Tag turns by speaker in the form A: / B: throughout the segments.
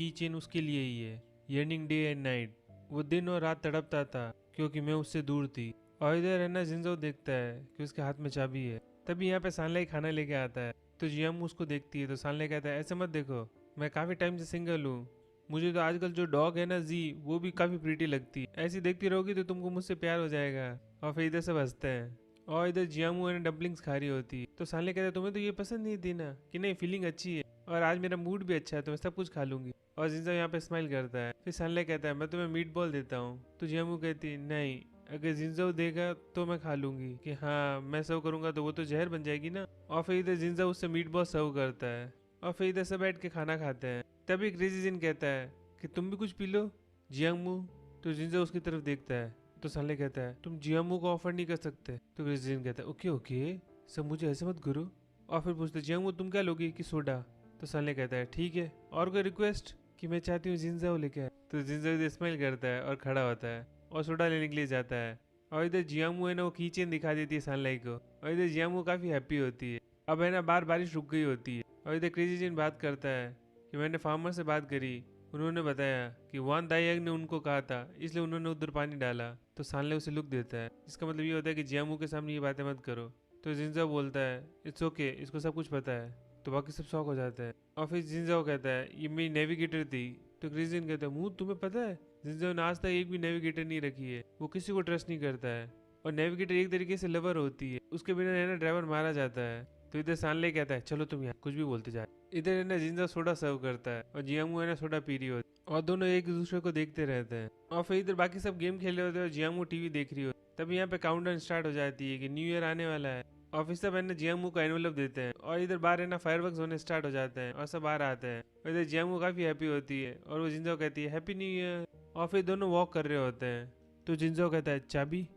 A: की चेन उसके लिए ही है, यर्निंग डे एंड नाइट। वो दिन और रात तड़पता था क्योंकि मैं उससे दूर थी। और इधर है ना जिंजो देखता है कि उसके हाथ में चाबी है। तभी यहाँ पे सानलाई खाना लेके आता है तो जियामू उसको देखती है तो सानलाई कहता है ऐसे मत देखो, मैं काफी टाइम से सिंगल हूँ, मुझे तो आजकल जो डॉग है ना जी वो भी काफी प्रीटी लगती है, ऐसी देखती रहोगी तो तुमको मुझसे प्यार हो जाएगा। और फिर इधर सब हंसते हैं और इधर जियामू है ना डम्पलिंग्स खा रही होती है तो सानलाई कहता है तुम्हें तो ये पसंद नहीं थी ना कि नहीं, फीलिंग अच्छी है और आज मेरा मूड भी अच्छा है तो मैं सब कुछ खा लूंगी। और जिंजो यहाँ पे स्माइल करता है। फिर सानलाई कहता है मैं तुम्हें मीट बॉल देता हूँ तो जियामू कहती है नहीं, अगर जिंजो देगा तो मैं खा लूंगी, कि हाँ मैं सर्व करूंगा तो वो तो जहर बन जाएगी ना। और फिर इधर जिंजो उससे मीट बॉल सर्व करता है और फिर इधर सब बैठ के खाना खाते हैं। तभी क्रेजी जिन कहता है कि तुम भी कुछ पी लो जियांगमू। तो जिंजो उसकी तरफ देखता है तो सानलाई कहता है तुम जियांगमू को ऑफर नहीं कर सकते। तो क्रेजी जिन कहता है ओके ओके सब मुझे ऐसे मत करो। और फिर पूछते जियांगमू तुम क्या लोगी कि सोडा। तो सानलाई कहता है ठीक है, और कोई रिक्वेस्ट, कि मैं चाहती हूँ जिंजो लेके आए। तो जिंजो इधर स्माइल करता है और खड़ा होता है और सोडा लेने के लिए जाता है। और इधर जियांगमू है ना वो कीचेन दिखा देती है सानलाई को और इधर जियांगमू काफी हैप्पी होती है। अब है ना बाहर बारिश रुक गई होती है और इधर क्रेजी जिन बात करता है कि मैंने फार्मर से बात करी, उन्होंने बताया कि वान दाइयंग ने उनको कहा था इसलिए उन्होंने उधर पानी डाला। तो सानले उसे लुक देता है, इसका मतलब ये होता है कि जियांगमू के सामने ये बातें मत करो। तो जिंजो बोलता है इट्स ओके, इसको सब कुछ पता है। तो बाकी सब शॉक हो जाते हैं और फिर जिंजो कहता है ये मेरी नेविगेटर थी। तो क्रिस्टियन कहता है मुंह तुम्हें पता है जिंजो ने आज तक एक भी नेविगेटर नहीं रखी है, वो किसी को ट्रस्ट नहीं करता है और नेविगेटर एक तरीके से लवर होती है, उसके बिना है ना ड्राइवर मारा जाता है। तो इधर सानले कहता है चलो तुम यहाँ कुछ भी बोलते जा। इधर है ना जिंजो सोडा सर्व करता है और जियांगमू है ना सोडा पी रही होती है और दोनों एक दूसरे को देखते रहते हैं। और फिर इधर बाकी सब गेम खेल रहे होते हैं और जियांगमू टीवी देख रही होती है। तभी यहाँ पे काउंटडाउन स्टार्ट हो जाती है कि न्यू ईयर आने वाला है। ऑफिसर है ना जियांगमू को एनवेलप देते हैं और इधर बाहर है ना फायरवर्क्स होने स्टार्ट हो जाते हैं और सब बाहर आते हैं और इधर जियांगमू काफी हैप्पी होती है और वो जिंजो कहती है हैप्पी न्यू ईयर। और फिर दोनों वॉक कर रहे होते हैं तो जिंजो कहता है चाबी।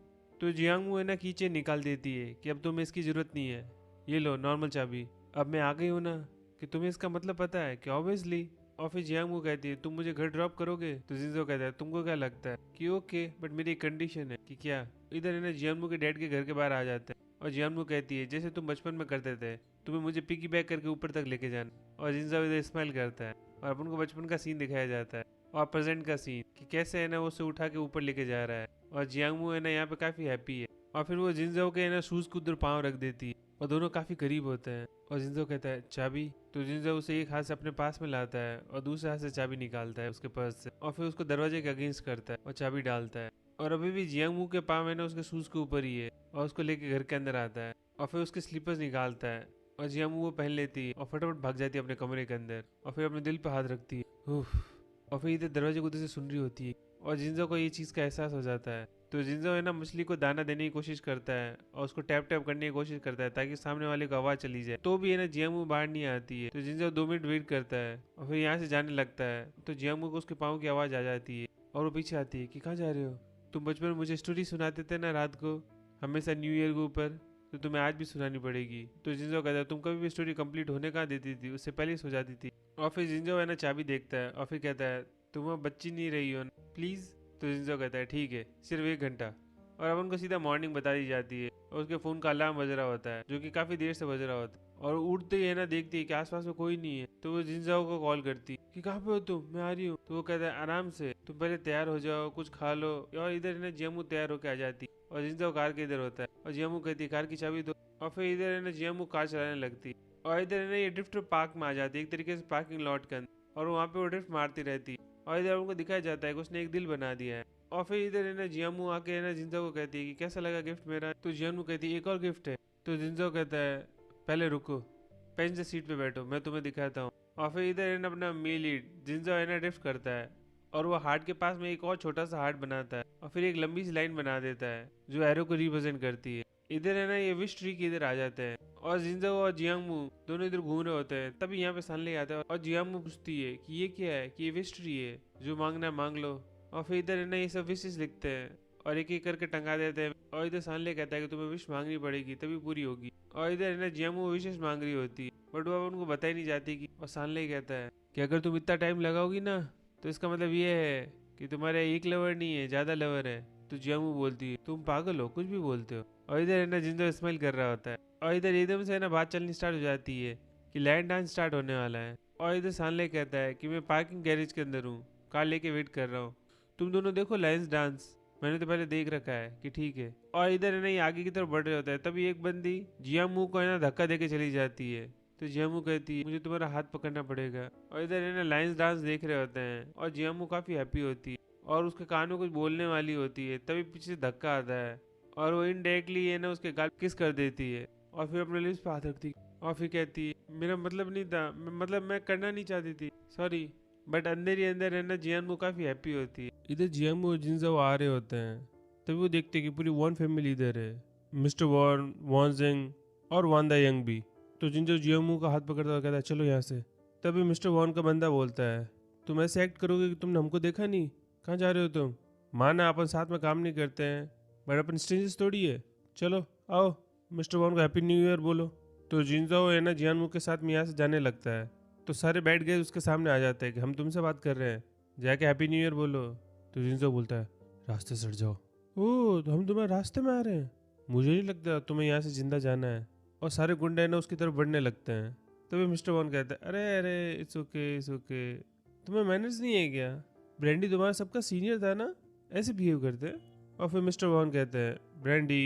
A: तो जियांगमू है ना कीचेन निकाल देती है कि अब तुम्हें इसकी जरूरत नहीं है, ये लो नॉर्मल चाबी, अब मैं आ गई हूँ ना, कि तुम्हें इसका मतलब पता है कि ऑब्वियसली। और फिर जियांगमू कहती है तुम मुझे घर ड्रॉप करोगे। तो जिंजो कहता है तुमको क्या लगता है कि ओके, बट मेरी एक कंडीशन है। कि क्या। इधर है ना जियांगमू के डैड के घर के बाहर आ जाते हैं और जियांगमू कहती है जैसे तुम बचपन में करते थे, तुम्हें मुझे पिकी बैक करके ऊपर तक लेके जाना। और जिंजो इधर स्माइल करता है और अपन को बचपन का सीन दिखाया जाता है और प्रेजेंट का सीन कि कैसे है ना वो उसे उठा के ऊपर लेके जा रहा है और जियांगमू है ना यहाँ पे काफी हैप्पी है। और फिर वो जिंजो के है ना शूज के उधर पाँव रख देती है और दोनों काफी करीब होते हैं और जिंजो कहता है चाबी। तो जिंजो उसे एक हाथ से अपने पास में लाता है और दूसरे हाथ से चाबी निकालता है उसके पर्स से और फिर उसको दरवाजे के अगेंस्ट करता है और चाबी डालता है। और अभी भी जियांगमू के पाँव है ना उसके शूज के ऊपर ही है और उसको लेके घर के अंदर आता है और फिर उसके स्लीपर्स निकालता है और जियांगमू वो पहन लेती है और फटाफट भाग जाती है अपने कमरे के अंदर और फिर अपने दिल पे हाथ रखती है उफ। और फिर इधर दरवाजे को उधर से सुन रही होती है और जिंजो को ये चीज का एहसास हो जाता है। तो जिंजो है ना मछली को दाना देने की कोशिश करता है और उसको टैप टैप करने की कोशिश करता है ताकि सामने वाले को आवाज चली जाए, तो भी है ना जियांगमू बाहर नहीं आती है। तो जिंजो 2 मिनट वेट करता है और फिर यहाँ से जाने लगता है तो जियांगमू को उसके पाँव की आवाज आ जाती है और वो पीछे आती है कि कहाँ जा रहे हो, तुम बचपन में मुझे स्टोरी सुनाते थे ना रात को हमेशा न्यू ईयर के ऊपर, तो तुम्हें आज भी सुनानी पड़ेगी। तो जिंजो कहता है तुम कभी भी स्टोरी कंप्लीट होने कहाँ देती थी, उससे पहले ही सो जाती थी। और फिर जिंजो है ना चाबी देखता है और फिर कहता है तुम अब बच्ची नहीं रही हो प्लीज। तो जिंजो कहता है ठीक है सिर्फ 1 घंटा। और अब उनको सीधा मॉर्निंग बता दी जाती है और उसके फोन का अलार्म बज रहा होता है जो कि काफी देर से बज रहा होता है और उठते ही है ना देखती है कि आसपास में कोई नहीं है। तो वो जिंजाओ को कॉल करती है कि कहाँ पे हो तुम, मैं आ रही हूँ। तो वो कहता है आराम से, तुम पहले तैयार हो जाओ, कुछ खा लो। और इधर है ना जियामू तैयार होकर आ जाती है और जिंजाओ कार के इधर होता है और जियामू कहती है कार की चाबी दो। और फिर इधर है ना जियामू कार चलाने लगती है और इधर है ना ये ड्रिफ्ट पार्क में आ जाती है एक तरीके से पार्किंग लॉट के अंदर और वहाँ पे वो ड्रिफ्ट मारती रहती है और इधर उनको दिखाया जाता है कि उसने एक दिल बना दिया है। और फिर इधर है ना जियामू आके है ना जिंजो को कहती है कि कैसा लगा गिफ्ट मेरा। तो जियामू कहती है एक और गिफ्ट है। तो जिंजो कहता है पहले रुको, पेंसिल सीट पे बैठो मैं तुम्हें दिखाता हूँ। और फिर इधर है ना अपना मेल लीड जिंजो है ना ड्रिफ्ट करता है और वो हार्ट के पास में एक और छोटा सा हार्ट बनाता है और फिर एक लंबी सी लाइन बना देता है जो एरो को रिप्रेजेंट करती है। इधर है ना ये विश ट्री के इधर आ जाते हैं और जिंजो और जियांगमू दोनों इधर घूम रहे होते हैं। तभी यहाँ पे सानले आता है और जियांगमू पूछती है कि ये क्या है, कि ये विश ट्री है, जो मांगना है मांग लो। और फिर इधर है ना ये सब विशेष लिखते हैं और एक एक करके टंगा देते हैं और इधर सानले कहता है कि तुम्हें विश मांगनी पड़ेगी तभी पूरी होगी। और इधर है ना जियांगमू विशेष मांग रही होती है बट वो उनको बताई नहीं जाती कि। और सानले कहता है कि अगर तुम इतना टाइम लगाओगी ना तो इसका मतलब ये है कि तुम्हारा एक लवर नहीं है, ज्यादा लवर है। तो जियांगमू बोलती है तुम पागल हो, कुछ भी बोलते हो। और इधर है ना जिंजो स्माइल कर रहा होता है और इधर एकदम से है ना बात चलनी स्टार्ट हो जाती है कि लैंड डांस स्टार्ट होने वाला है। और इधर सानले कहता है कि मैं पार्किंग गैरेज के अंदर हूँ, कार लेके वेट कर रहा हूँ, तुम दोनों देखो लाइन्स डांस, मैंने तो पहले देख रखा है कि ठीक है। और इधर है ना ये आगे की तरफ बढ़ रहे होता है, तभी एक बंदी जियामू को है ना धक्का देके चली जाती है। तो जियामू कहती है मुझे तुम्हारा हाथ पकड़ना पड़ेगा। और इधर है ना लाइन्स डांस देख रहे होते हैं और जियामू काफी हैप्पी होती है और उसके कान में कुछ बोलने वाली होती है, तभी पीछे से धक्का आता है और वो इनडायरेक्टली है ना उसके गाल किस कर देती है और फिर अपने लिप्स पे हाथ रखती है और फिर कहती है मेरा मतलब नहीं था, मतलब मैं करना नहीं चाहती थी, सॉरी। बट अंदर ही अंदर है ना जियानमू काफी हैप्पी होती है। इधर जियानमू और जिनजाओ आ रहे होते हैं, तभी वो देखते हैं कि पूरी वॉन फैमिली इधर है, मिस्टर वॉन, वॉन जिंग और वान द यंग भी। तो जिनजाओ जियानमू का हाथ पकड़ता हुआ कहता है चलो यहाँ से। तभी मिस्टर वॉन का बंदा बोलता है तुम ऐसे एक्ट करोगे कि तुमने हमको देखा नहीं, कहाँ जा रहे हो तुम? माना अपन साथ में काम नहीं करते हैं बट अपन स्ट्रेंजर्स थोड़ी है, चलो आओ मिस्टर वॉन को हैप्पी न्यू ईयर बोलो। तो जिनजाओ है ना जियानमू के साथ में यहाँ से जाने लगता है, तो सारे बैठ गए उसके सामने आ जाते हैं कि हम तुमसे बात कर रहे हैं, जाके हैप्पी न्यू ईयर बोलो। तो जिनजाओ बोलता है रास्ते से हट जाओ। ओह तो हम तुम्हारे रास्ते में आ रहे हैं, मुझे नहीं लगता तुम्हें यहाँ से जिंदा जाना है। और सारे गुंडे है ना उसकी तरफ बढ़ने लगते हैं। तभी मिस्टर वॉन कहता है अरे अरे इट्स ओके इट्स ओके, तुम्हें मैनर्स नहीं है क्या? ब्रैंडी तुम्हारा सबका सीनियर था ना, ऐसे बिहेव करते हैं। और फिर मिस्टर वॉन कहते हैं ब्रैंडी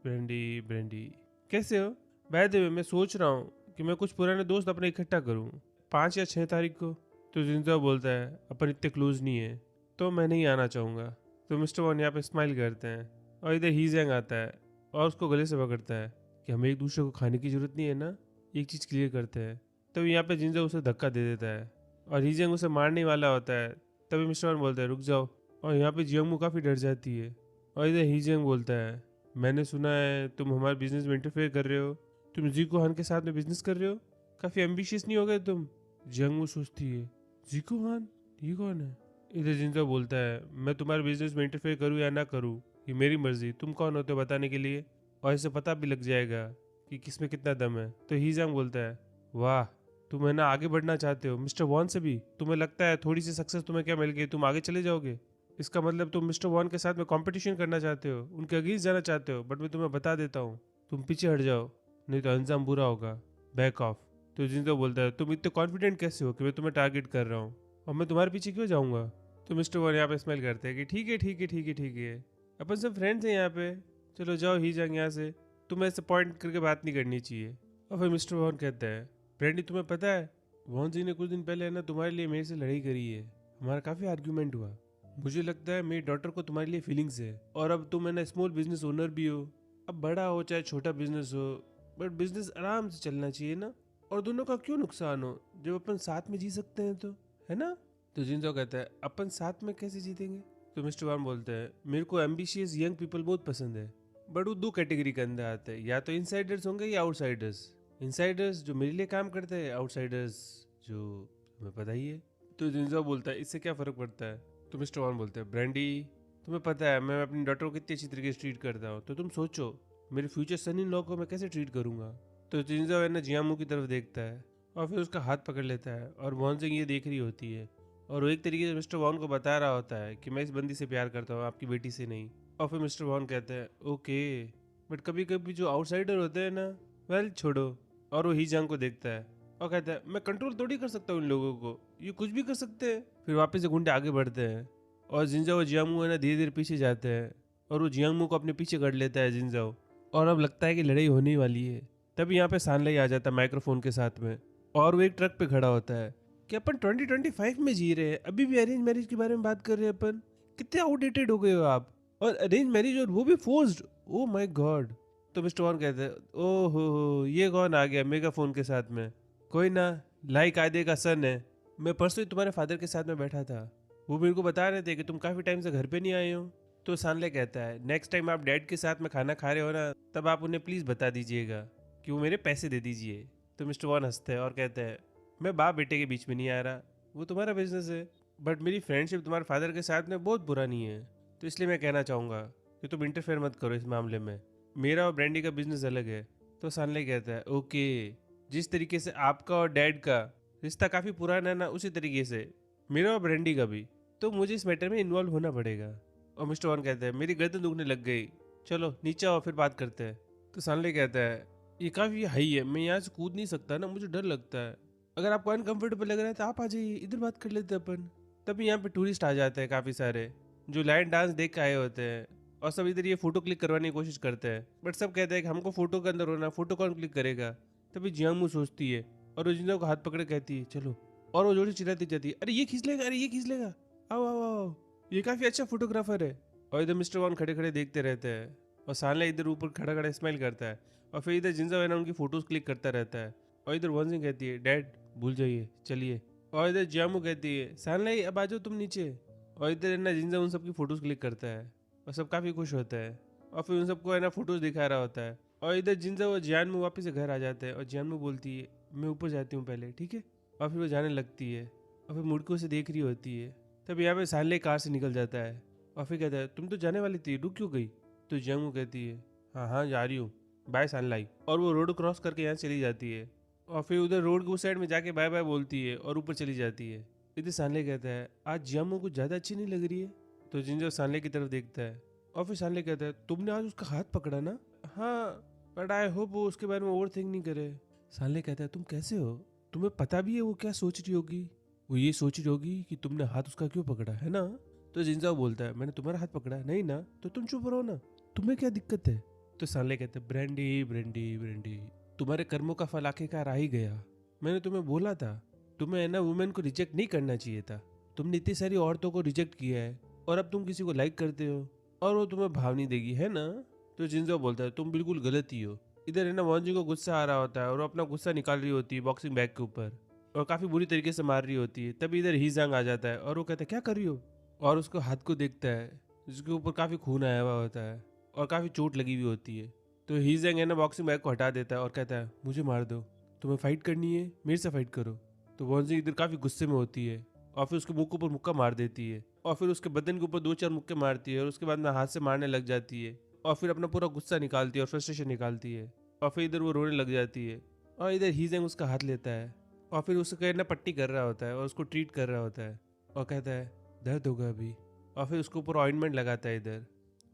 A: ब्रैंडी ब्रैंडी कैसे हो? बाय द वे मैं सोच रहा हूँ कि मैं कुछ पुराने दोस्त अपने इकट्ठा करूँ 5 या 6 तारीख को। तो जिनजाओ बोलता है अपन इतने क्लोज नहीं है तो मैं नहीं आना चाहूँगा। तो मिस्टर वॉन यहाँ पे स्माइल करते हैं और इधर ही जैंग आता है और उसको गले से पकड़ता है कि हमें एक दूसरे को खाने की जरूरत नहीं है ना, एक चीज़ क्लियर करते हैं। तब यहाँ पे जिनजाओ उसे धक्का दे देता है और ही जैंग उसे मारने वाला होता है। तभी मिस्टर वॉन बोलता है रुक जाओ। और यहाँ पे जियांगमू काफ़ी डर जाती है और इधर ही जैंग बोलता है मैंने सुना है तुम हमारे बिजनेस में इंटरफेयर कर रहे हो, तुम जीको हान के साथ में बिजनेस कर रहे हो, काफ़ी एम्बिशियस नहीं हो गए तुम? जियांगमू सोचती है जीको हान ये कौन है? इधर जिनजाओ बोलता है मैं तुम्हारे बिजनेस में इंटरफेयर करूँ या ना करूँ ये मेरी मर्जी, तुम कौन होते हो बताने के लिए, और इससे पता भी लग जाएगा कि किसमें कितना दम है। तो ही जैंग बोलता है वाह तुम है ना आगे बढ़ना चाहते हो मिस्टर वॉन से भी, तुम्हें लगता है थोड़ी सी सक्सेस तुम्हें क्या मिल गई तुम आगे चले जाओगे? इसका मतलब तुम मिस्टर वॉन के साथ में कंपटीशन करना चाहते हो, उनके अगेंस्ट जाना चाहते हो। बट मैं तुम्हें बता देता हूँ तुम पीछे हट जाओ नहीं तो अंजाम बुरा होगा, बैक ऑफ। तो जिंदो बोलता है तुम इतने कॉन्फिडेंट कैसे हो कि मैं तुम्हें टारगेट कर रहा हूँ और मैं तुम्हारे पीछे क्यों जाऊँगा? तो मिस्टर वॉन यहाँ पे स्माइल करते हैं कि ठीक है ठीक है ठीक है ठीक है, अपन सब फ्रेंड्स हैं यहाँ पे, चलो जाओ ही जाएंगे यहाँ से, तुम्हें ऐसे पॉइंट करके बात नहीं करनी चाहिए। और फिर मिस्टर वॉन कहता है ब्रैंडी तुम्हें पता है वॉन जी ने कुछ दिन पहले है ना तुम्हारे लिए मेरे से लड़ाई करी है, हमारा काफ़ी आर्ग्यूमेंट हुआ, मुझे लगता है मेरी डॉटर को तुम्हारे लिए फीलिंग्स है और अब तुम है ना स्मॉल बिजनेस ओनर भी हो, अब बड़ा हो चाहे छोटा बिजनेस हो बट बिजनेस आराम से चलना चाहिए ना, और दोनों का क्यों नुकसान हो जब अपन साथ में जी सकते हैं तो, है ना? तो जिंजो कहता है अपन साथ में कैसे जीतेंगे? तो मिस्टर वान बोलते हैं मेरे को एम्बिशियस यंग पीपल बहुत पसंद है बट वो 2 कैटेगरी के अंदर आते हैं, या तो इनसाइडर्स होंगे या आउटसाइडर्स। इनसाइडर्स जो मेरे लिए काम करते हैं, आउटसाइडर्स जो तुम्हें पता ही है। तो जिंजो बोलता है इससे क्या फ़र्क पड़ता है? तो मिस्टर वॉन बोलते हैं ब्रैंडी तुम्हें पता है मैं अपनी डॉटर को कितनी अच्छी तरीके से ट्रीट करता हूँ, तो तुम सोचो मेरे फ्यूचर सन इन लॉ को मैं कैसे ट्रीट करूँगा। तो जिंजो है ना जियामू की तरफ देखता है और फिर उसका हाथ पकड़ लेता है और वॉन सिंह ये देख रही होती है और वो एक तरीके से मिस्टर वॉन को बता रहा होता है कि मैं इस बंदी से प्यार करता हूँ आपकी बेटी से नहीं। और फिर मिस्टर वॉन कहते हैं ओके बट कभी कभी जो आउटसाइडर होते हैं ना, वेल छोड़ो। और वो ही जंग को देखता है और कहता है मैं कंट्रोल थोड़ी कर सकता हूँ इन लोगों को, ये कुछ भी कर सकते हैं। फिर वापस से गुंडे आगे बढ़ते हैं और जिंजाओ जियांगमू है ना धीरे धीरे पीछे जाते हैं और वो जियांगमू को अपने पीछे कर लेता है जिंजाओ, और अब लगता है कि लड़ाई होने वाली है। तभी यहाँ पे सानलाई आ जाता है माइक्रोफोन के साथ में और वो एक ट्रक पे खड़ा होता है कि अपन 2025 में जी रहे हैं, अभी भी अरेंज मैरिज के बारे में बात कर रहे हैं अपन, कितने आउटडेटेड हो गए हो आप, और अरेंज मैरिज और वो भी फोर्स्ड, ओ माय गॉड। तो मिस्टर वॉन कहते हैं ओह हो ये कौन आ गया मेगाफोन के साथ में? कोई ना, लाई कायदे का सन है, मैं परसों ही तुम्हारे फादर के साथ में बैठा था, वो मेरे को बता रहे थे कि तुम काफ़ी टाइम से घर पे नहीं आए हो। तो सानले कहता है नेक्स्ट टाइम आप डैड के साथ में खाना खा रहे हो ना, तब आप उन्हें प्लीज़ बता दीजिएगा कि वो मेरे पैसे दे दीजिए। तो मिस्टर वॉन हंसते हैं और कहते हैं मैं बाप बेटे के बीच में नहीं आ रहा, वो तुम्हारा बिजनेस है, बट मेरी फ्रेंडशिप तुम्हारे फादर के साथ में बहुत पुरानी है, तो इसलिए मैं कहना चाहूँगा कि तुम इंटरफेयर मत करो इस मामले में, मेरा और ब्रैंडी का बिजनेस अलग है। तो सानले कहता है ओके, जिस तरीके से आपका और डैड का रिश्ता काफ़ी पुराना है ना, उसी तरीके से मेरा और ब्रैंडी का भी, तो मुझे इस मैटर में इन्वॉल्व होना पड़ेगा। और मिस्टर वॉन कहते हैं मेरी गर्दन दुखने लग गई, चलो नीचे आओ फिर बात करते हैं। तो सानले कहता है ये काफ़ी हाई है, मैं यहाँ से कूद नहीं सकता ना, मुझे डर लगता है, अगर आपको अनकंफर्टेबल लग रहा है तो आप आ जाइए, इधर बात कर लेते हैं अपन। तभी यहाँ पे टूरिस्ट आ जाते हैं काफ़ी सारे, जो लाइन डांस देख के आए होते हैं, और सब इधर ये फोटो क्लिक करवाने की कोशिश करते हैं, बट सब कहते हैं कि हमको फोटो के अंदर होना, फोटो कौन क्लिक करेगा। तभी जियांगमू सोचती है और वो जिंजो को हाथ पकड़े कहती है चलो, और वो जोर से चिल्लाती जाती है, अरे ये खींच लेगा, अरे ये खींच लेगा, आओ आओ आओ, ये काफ़ी अच्छा फोटोग्राफर है। और इधर मिस्टर वॉन खड़े खड़े देखते रहते हैं, और सानला इधर ऊपर खड़ा खड़ा स्माइल करता है, और फिर इधर जिंजो है ना उनकी फोटोज क्लिक करता रहता है। और इधर वॉन्जिंग कहती है डैड भूल जाइए चलिए। और इधर जियामू कहती है सानलाई अब आ जाओ तुम नीचे। और इधर है ना जिंजा उन सबकी फोटोज क्लिक करता है, और सब काफ़ी खुश होता है, और फिर उन सबको है ना फोटोज दिखा रहा होता है। और इधर जिंजा और जियानमू वापस से घर आ जाते हैं, और जियानमू बोलती है मैं ऊपर जाती हूँ पहले, ठीक है। और फिर वो जाने लगती है, और फिर मुड़ के उसे देख रही होती है। तब यहाँ पे सानले कार से निकल जाता है, और फिर कहता है तुम तो जाने वाली थी, रुक क्यों गई। तो जियानमू कहती है हाँ हाँ जा रही हूँ, बाय सानलाई। और वो रोड क्रॉस करके यहाँ चली जाती है, और फिर उधर रोड के उस साइड में जाके बाय बाय बोलती है और ऊपर चली जाती है। इधर सानले कहता है आज जियामू को ज़्यादा अच्छी नहीं लग रही है। तो जिंजो सानले की तरफ देखता है, और फिर सानले कहता है तुमने आज उसका हाथ पकड़ा ना। हाँ, बट आई होप वो उसके बारे में ओवर थिंक नहीं करे। सानले कहता है तुम कैसे हो, तुम्हें पता भी है वो क्या सोच रही होगी। वो ये सोच रही होगी कि तुमने हाथ उसका क्यों पकड़ा है ना। तो जिंजा बोलता है मैंने तुम्हारा हाथ पकड़ा नहीं ना, तो तुम चुप रहो ना, तुम्हें क्या दिक्कत है। तो सानले कहते हैं ब्रेंडी ब्रेंडी ब्रेंडी, तुम्हारे कर्मों का फल आखिरकार आ ही गया। मैंने तुम्हें बोला था, तुम्हें है ना वुमेन को रिजेक्ट नहीं करना चाहिए था। तुमने इतनी सारी औरतों को रिजेक्ट किया है, और अब तुम किसी को लाइक करते हो और वो तुम्हें भाव नहीं देगी, है ना। तो जिंजो बोलता है तुम बिल्कुल गलत ही हो। इधर है ना वॉन्जी को गुस्सा आ रहा होता है, और वो अपना गुस्सा निकाल रही होती है बॉक्सिंग बैग के ऊपर, और काफ़ी बुरी तरीके से मार रही होती है। तभी इधर ही जांग आ जाता है, और वो कहता है क्या कर रही हो, और उसको हाथ को देखता है जिसके ऊपर काफ़ी खून आया हुआ होता है, और काफ़ी चोट लगी हुई होती है। तो ही जंग है ना बॉक्सिंग बैग को हटा देता है, और कहता है मुझे मार दो, तुम्हें फाइट करनी है मेरे से फाइट करो। तो वॉन्जी इधर काफ़ी गुस्से में होती है, और फिर उसके मुंह के ऊपर मुक्का मार देती है, और फिर उसके बदन के ऊपर 2-4 मुक्के मारती है, और उसके बाद में हाथ से मारने लग जाती है, और फिर अपना पूरा गुस्सा निकालती है और फ्रस्ट्रेशन निकालती है, और फिर इधर वो रोने लग जाती है। और इधर ही जंग उसका हाथ लेता है, और फिर उसको कहना पट्टी कर रहा होता है, और उसको ट्रीट कर रहा होता है, और कहता है दर्द होगा अभी, और फिर उसके ऊपर ऑइंटमेंट लगाता है इधर।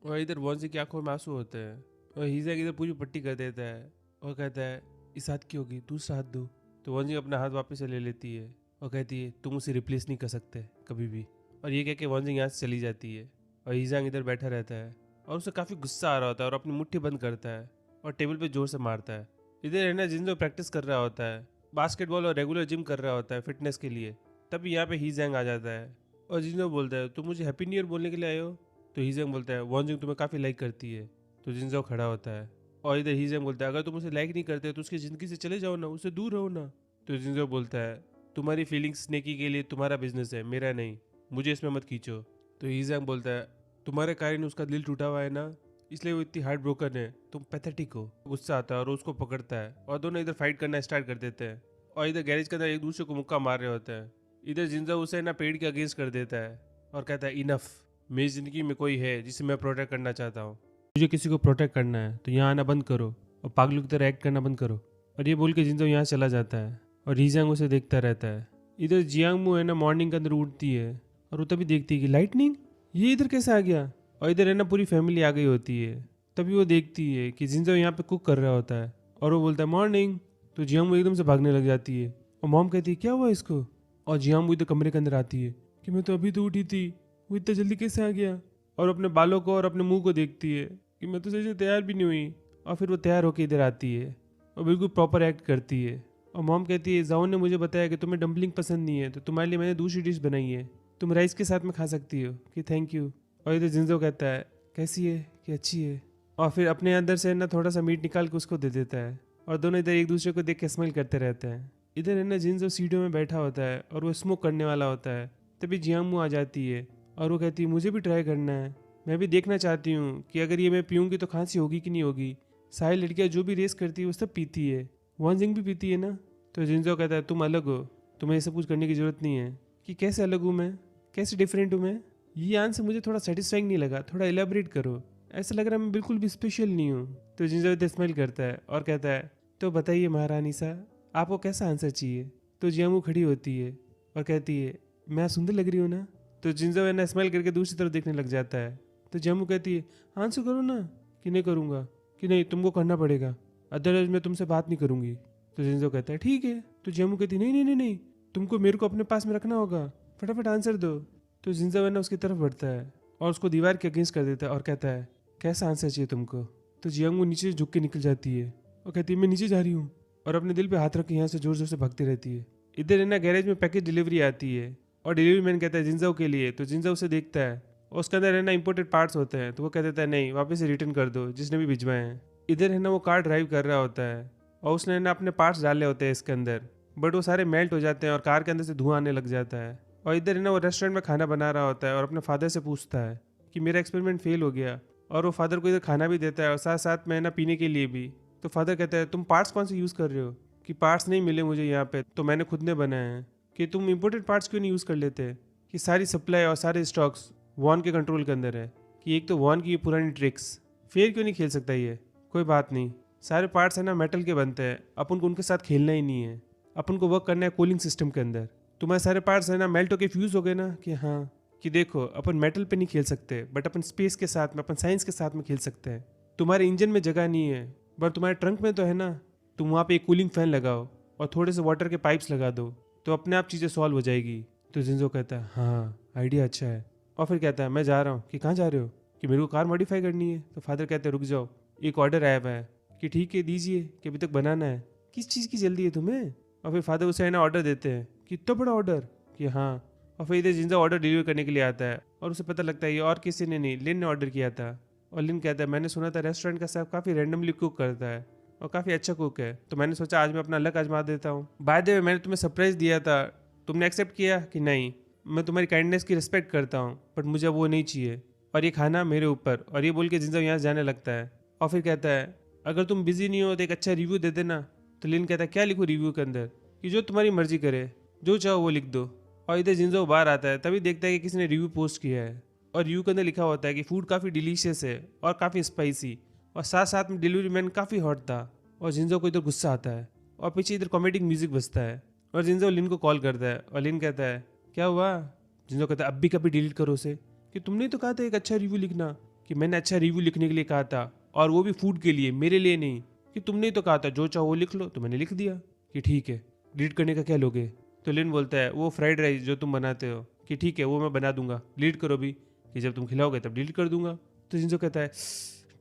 A: और इधर वॉन्जी की आंखों में आंसू होते हैं, और ही जंग इधर पूरी पट्टी कर देता है, और कहता है इस हाथ की होगी दूसरा हाथ दो। तो वॉन्जी अपना हाथ वापस से ले लेती है, और कहती है तुम उसे रिप्लेस नहीं कर सकते कभी भी। और ये कह के वॉन्जिंग यहाँ से चली जाती है, और हीजांग इधर बैठा रहता है, और उसे काफ़ी गुस्सा आ रहा होता है, और अपनी मुट्ठी बंद करता है और टेबल पे जोर से मारता है। इधर है ना जिंजो प्रैक्टिस कर रहा होता है, बास्केटबॉल और रेगुलर जिम कर रहा होता है फिटनेस के लिए। तभी यहाँ पे हीजांग आ जाता है, और जिंजो बोलता है तुम मुझे हैप्पी न्यू ईयर बोलने के लिए आए हो। तो हीजांग बोलता है वॉन्जिंग तुम्हें काफ़ी लाइक करती है। तो जिंजो खड़ा होता है, और इधर हीजांग बोलता है अगर तुम उसे लाइक नहीं करते तो उसकी ज़िंदगी से चले जाओ ना, उससे दूर रहो ना। तो जिंजो बोलता है तुम्हारी फीलिंग्स नेकी के लिए तुम्हारा बिजनेस है, मेरा नहीं, मुझे इसमें मत खींचो। तो हीजांग बोलता है तुम्हारे कारण उसका दिल टूटा हुआ है ना, इसलिए वो इतनी हार्ट ब्रोकन है, तुम पैथेटिक हो। गुस्सा आता है और उसको पकड़ता है, और दोनों इधर फाइट करना स्टार्ट कर देते हैं, और इधर गैरेज के अंदर एक दूसरे को मुक्का मार रहे होते हैं। इधर जिंजा उसे ना पेड़ के अगेंस्ट कर देता है, और कहता है इनफ, मेरी ज़िंदगी में कोई है जिसे मैं प्रोटेक्ट करना चाहता हूँ, मुझे किसी को प्रोटेक्ट करना है तो यहाँ आना बंद करो, और पागलों की तरह एक्ट करना बंद करो। और ये बोल के जिंजा यहाँ चला जाता है, और हीजांग उसे देखता रहता है। इधर जियांगमू है ना मॉर्निंग के अंदर उठती है, और वो तभी देखती है कि लाइटनिंग ये इधर कैसे आ गया। और इधर है ना पूरी फैमिली आ गई होती है। तभी वो देखती है कि जिंजो यहाँ पे कुक कर रहा होता है, और वो बोलता है मॉर्निंग। तो जियांगमू एकदम से भागने लग जाती है, और मॉम कहती है क्या हुआ इसको। और जियांगमू इधर कमरे के अंदर आती है कि मैं तो अभी तो उठी थी, वो इतना जल्दी कैसे आ गया। और अपने बालों को और अपने मुंह को देखती है कि मैं तो सही से तैयार भी नहीं हुई। और फिर वो तैयार होकर इधर आती है, और बिल्कुल प्रॉपर एक्ट करती है। और मॉम कहती है जाओ ने मुझे बताया कि तुम्हें डम्पलिंग पसंद नहीं है, तो तुम्हारे लिए मैंने दूसरी डिश बनाई है, तुम राइस के साथ में खा सकती हो, कि थैंक यू। और इधर जिंजो कहता है कैसी है, कि अच्छी है। और फिर अपने अंदर से ना थोड़ा सा मीट निकाल के उसको दे देता है, और दोनों इधर एक दूसरे को देख के स्माइल करते रहते हैं। इधर है ना जिंजो सीढ़ियों में बैठा होता है, और वो स्मोक करने वाला होता है। तभी जियांगमू आ जाती है, और वो कहती है मुझे भी ट्राई करना है, मैं भी देखना चाहती हूँ कि अगर ये मैं पीऊँगी तो खांसी होगी कि नहीं होगी। सारी लड़कियाँ जो भी रेस करती है वो सब पीती है, वॉन्जिंग भी पीती है ना। तो जिंजो कहता है तुम अलग हो, तुम्हें ये सब कुछ करने की ज़रूरत नहीं है। कि कैसे अलग हूँ मैं, कैसे डिफरेंट हूँ मैं। ये आंसर मुझे थोड़ा सेटिस्फाइंग नहीं लगा, थोड़ा एलेबरेट करो। ऐसा लग रहा है मैं बिल्कुल भी स्पेशल नहीं हूँ। तो जिंजो इधर स्माइल करता है और कहता है तो बताइए महारानी सा, आपको कैसा आंसर चाहिए। तो जियांगमू खड़ी होती है और कहती है मैं सुंदर लग रही हूँ ना। तो जिंजो है ना स्माइल करके दूसरी तरफ देखने लग जाता है। तो जियांगमू कहती है आंसर करो ना। कि नहीं करूँगा, कि नहीं तुमको करना पड़ेगा, अदरवाइज मैं तुमसे बात नहीं करूँगी। तो जिंजो कहता है ठीक है। तो जियांगू कहती नहीं नहीं नहीं नहीं, तुमको मेरे को अपने पास में रखना होगा, फटाफट आंसर दो। तो जिंजो है ना उसकी तरफ बढ़ता है और उसको दीवार के अगेंस्ट कर देता है और कहता है कैसा आंसर चाहिए तुमको। तो जियांगू नीचे झुक के निकल जाती है और कहती है मैं नीचे जा रही हूँ, और अपने दिल पे हाथ रख के यहाँ से जोर जोर से भागती रहती है। इधर है ना गैरेज में पैकेज डिलीवरी आती है और डिलीवरी मैन कहता है जिंजो के लिए। तो जिंजो उसे देखता है और उसके अंदर है ना इंपोर्टेड पार्ट्स होते हैं। तो वो कह देता है नहीं, वापस से रिटर्न कर दो जिसने भी भिजवाए हैं। इधर है ना वो कार ड्राइव कर रहा होता है और उसने ना अपने पार्ट्स डाले होते हैं इसके अंदर, बट वो सारे मेल्ट हो जाते हैं और कार के अंदर से धुआं आने लग जाता है। और इधर है ना वो रेस्टोरेंट में खाना बना रहा होता है और अपने फादर से पूछता है कि मेरा एक्सपेरिमेंट फेल हो गया, और वो फादर को इधर खाना भी देता है और साथ साथ में ना पीने के लिए भी। तो फादर कहता है तुम पार्ट्स कौन से यूज़ कर रहे हो, कि पार्ट्स नहीं मिले मुझे यहाँ पे तो मैंने खुद ने बनाए हैं, कि तुम इम्पोर्टेड पार्ट्स क्यों नहीं यूज़ कर लेते, कि सारी सप्लाई और सारे स्टॉक्स वॉन के कंट्रोल के अंदर है, कि एक तो वॉन की ये पुरानी ट्रिक्स फेयर क्यों नहीं खेल सकता ये। कोई बात नहीं, सारे पार्ट्स है ना मेटल के बनते हैं, अपन को उनके साथ खेलना ही नहीं है, अपन को वर्क करना है कूलिंग सिस्टम के अंदर। तुम्हारे सारे पार्ट्स है ना मेल्ट होके फ्यूज हो गए ना, कि हाँ, कि देखो अपन मेटल पे नहीं खेल सकते बट अपन स्पेस के साथ में, अपन साइंस के साथ में खेल सकते हैं। तुम्हारे इंजन में जगह नहीं है बट तुम्हारे ट्रंक में तो है ना, तुम वहाँ पे एक कूलिंग फैन लगाओ और थोड़े से वाटर के पाइप्स लगा दो तो अपने आप चीज़ें सॉल्व हो जाएगी। तो जिंजो कहता है हाँ आइडिया अच्छा है, और फिर कहता है मैं जा रहा हूँ। कि कहाँ जा रहे हो, कि मेरे को कार मॉडिफाई करनी है। तो फादर कहते हैं रुक जाओ, एक ऑर्डर आया हुआ है। कि ठीक है दीजिए, कि अभी तक बनाना है। किस चीज़ की जल्दी है तुम्हें। और फिर फादर उसे है ना ऑर्डर देते हैं कि इतना बड़ा ऑर्डर, कि हाँ। और फिर इधर जिंजो ऑर्डर डिलीवर करने के लिए आता है और उसे पता लगता है ये और किसी ने नहीं, लिन ने ऑर्डर किया था। और लिन कहता है मैंने सुना था रेस्टोरेंट का शेफ काफ़ी रैंडमली कुक करता है और काफ़ी अच्छा कुक है, तो मैंने सोचा आज मैं अपना लक आजमा देता हूँ। बाय द वे मैंने तुम्हें सरप्राइज़ दिया था, तुमने एक्सेप्ट किया कि नहीं। मैं तुम्हारी काइंडनेस की रिस्पेक्ट करता हूँ बट मुझे वो नहीं चाहिए, और ये खाना मेरे ऊपर। और ये बोल के जिंजो यहाँ से जाने लगता है और फिर कहता है अगर तुम बिजी नहीं हो तो एक अच्छा रिव्यू दे देना। तो लिन कहता है क्या लिखूँ रिव्यू के अंदर, कि जो तुम्हारी मर्जी करे, जो चाहो वो लिख दो। और इधर जिंजो बाहर आता है, तभी देखता है कि किसी ने रिव्यू पोस्ट किया है और रिव्यू के अंदर लिखा होता है कि फूड काफ़ी डिलीशियस है और काफ़ी स्पाइसी, और साथ साथ में डिलीवरी मैन काफ़ी हॉट था। और जिंजो को इधर गुस्सा आता है और पीछे इधर कॉमेडिक म्यूजिक बजता है और जिंजो लिन को कॉल करता है और लिन कहता है क्या हुआ। जिंजो कहता है अब भी कभी डिलीट करो उसे, कि तुमने तो कहा था एक अच्छा रिव्यू लिखना, कि मैंने अच्छा रिव्यू लिखने के लिए कहा था और वो भी फूड के लिए, मेरे लिए नहीं, कि तुमने तो कहा था जो चाहो वो लिख लो, तो मैंने लिख दिया। कि ठीक है डिलीट करने का क्या लोगे। तो लिन बोलता है वो फ्राइड राइस जो तुम बनाते हो, कि ठीक है वो मैं बना दूंगा, डिलीट करो भी, कि जब तुम खिलाओगे तब डिलीट कर दूंगा। तो जिंजो कहता है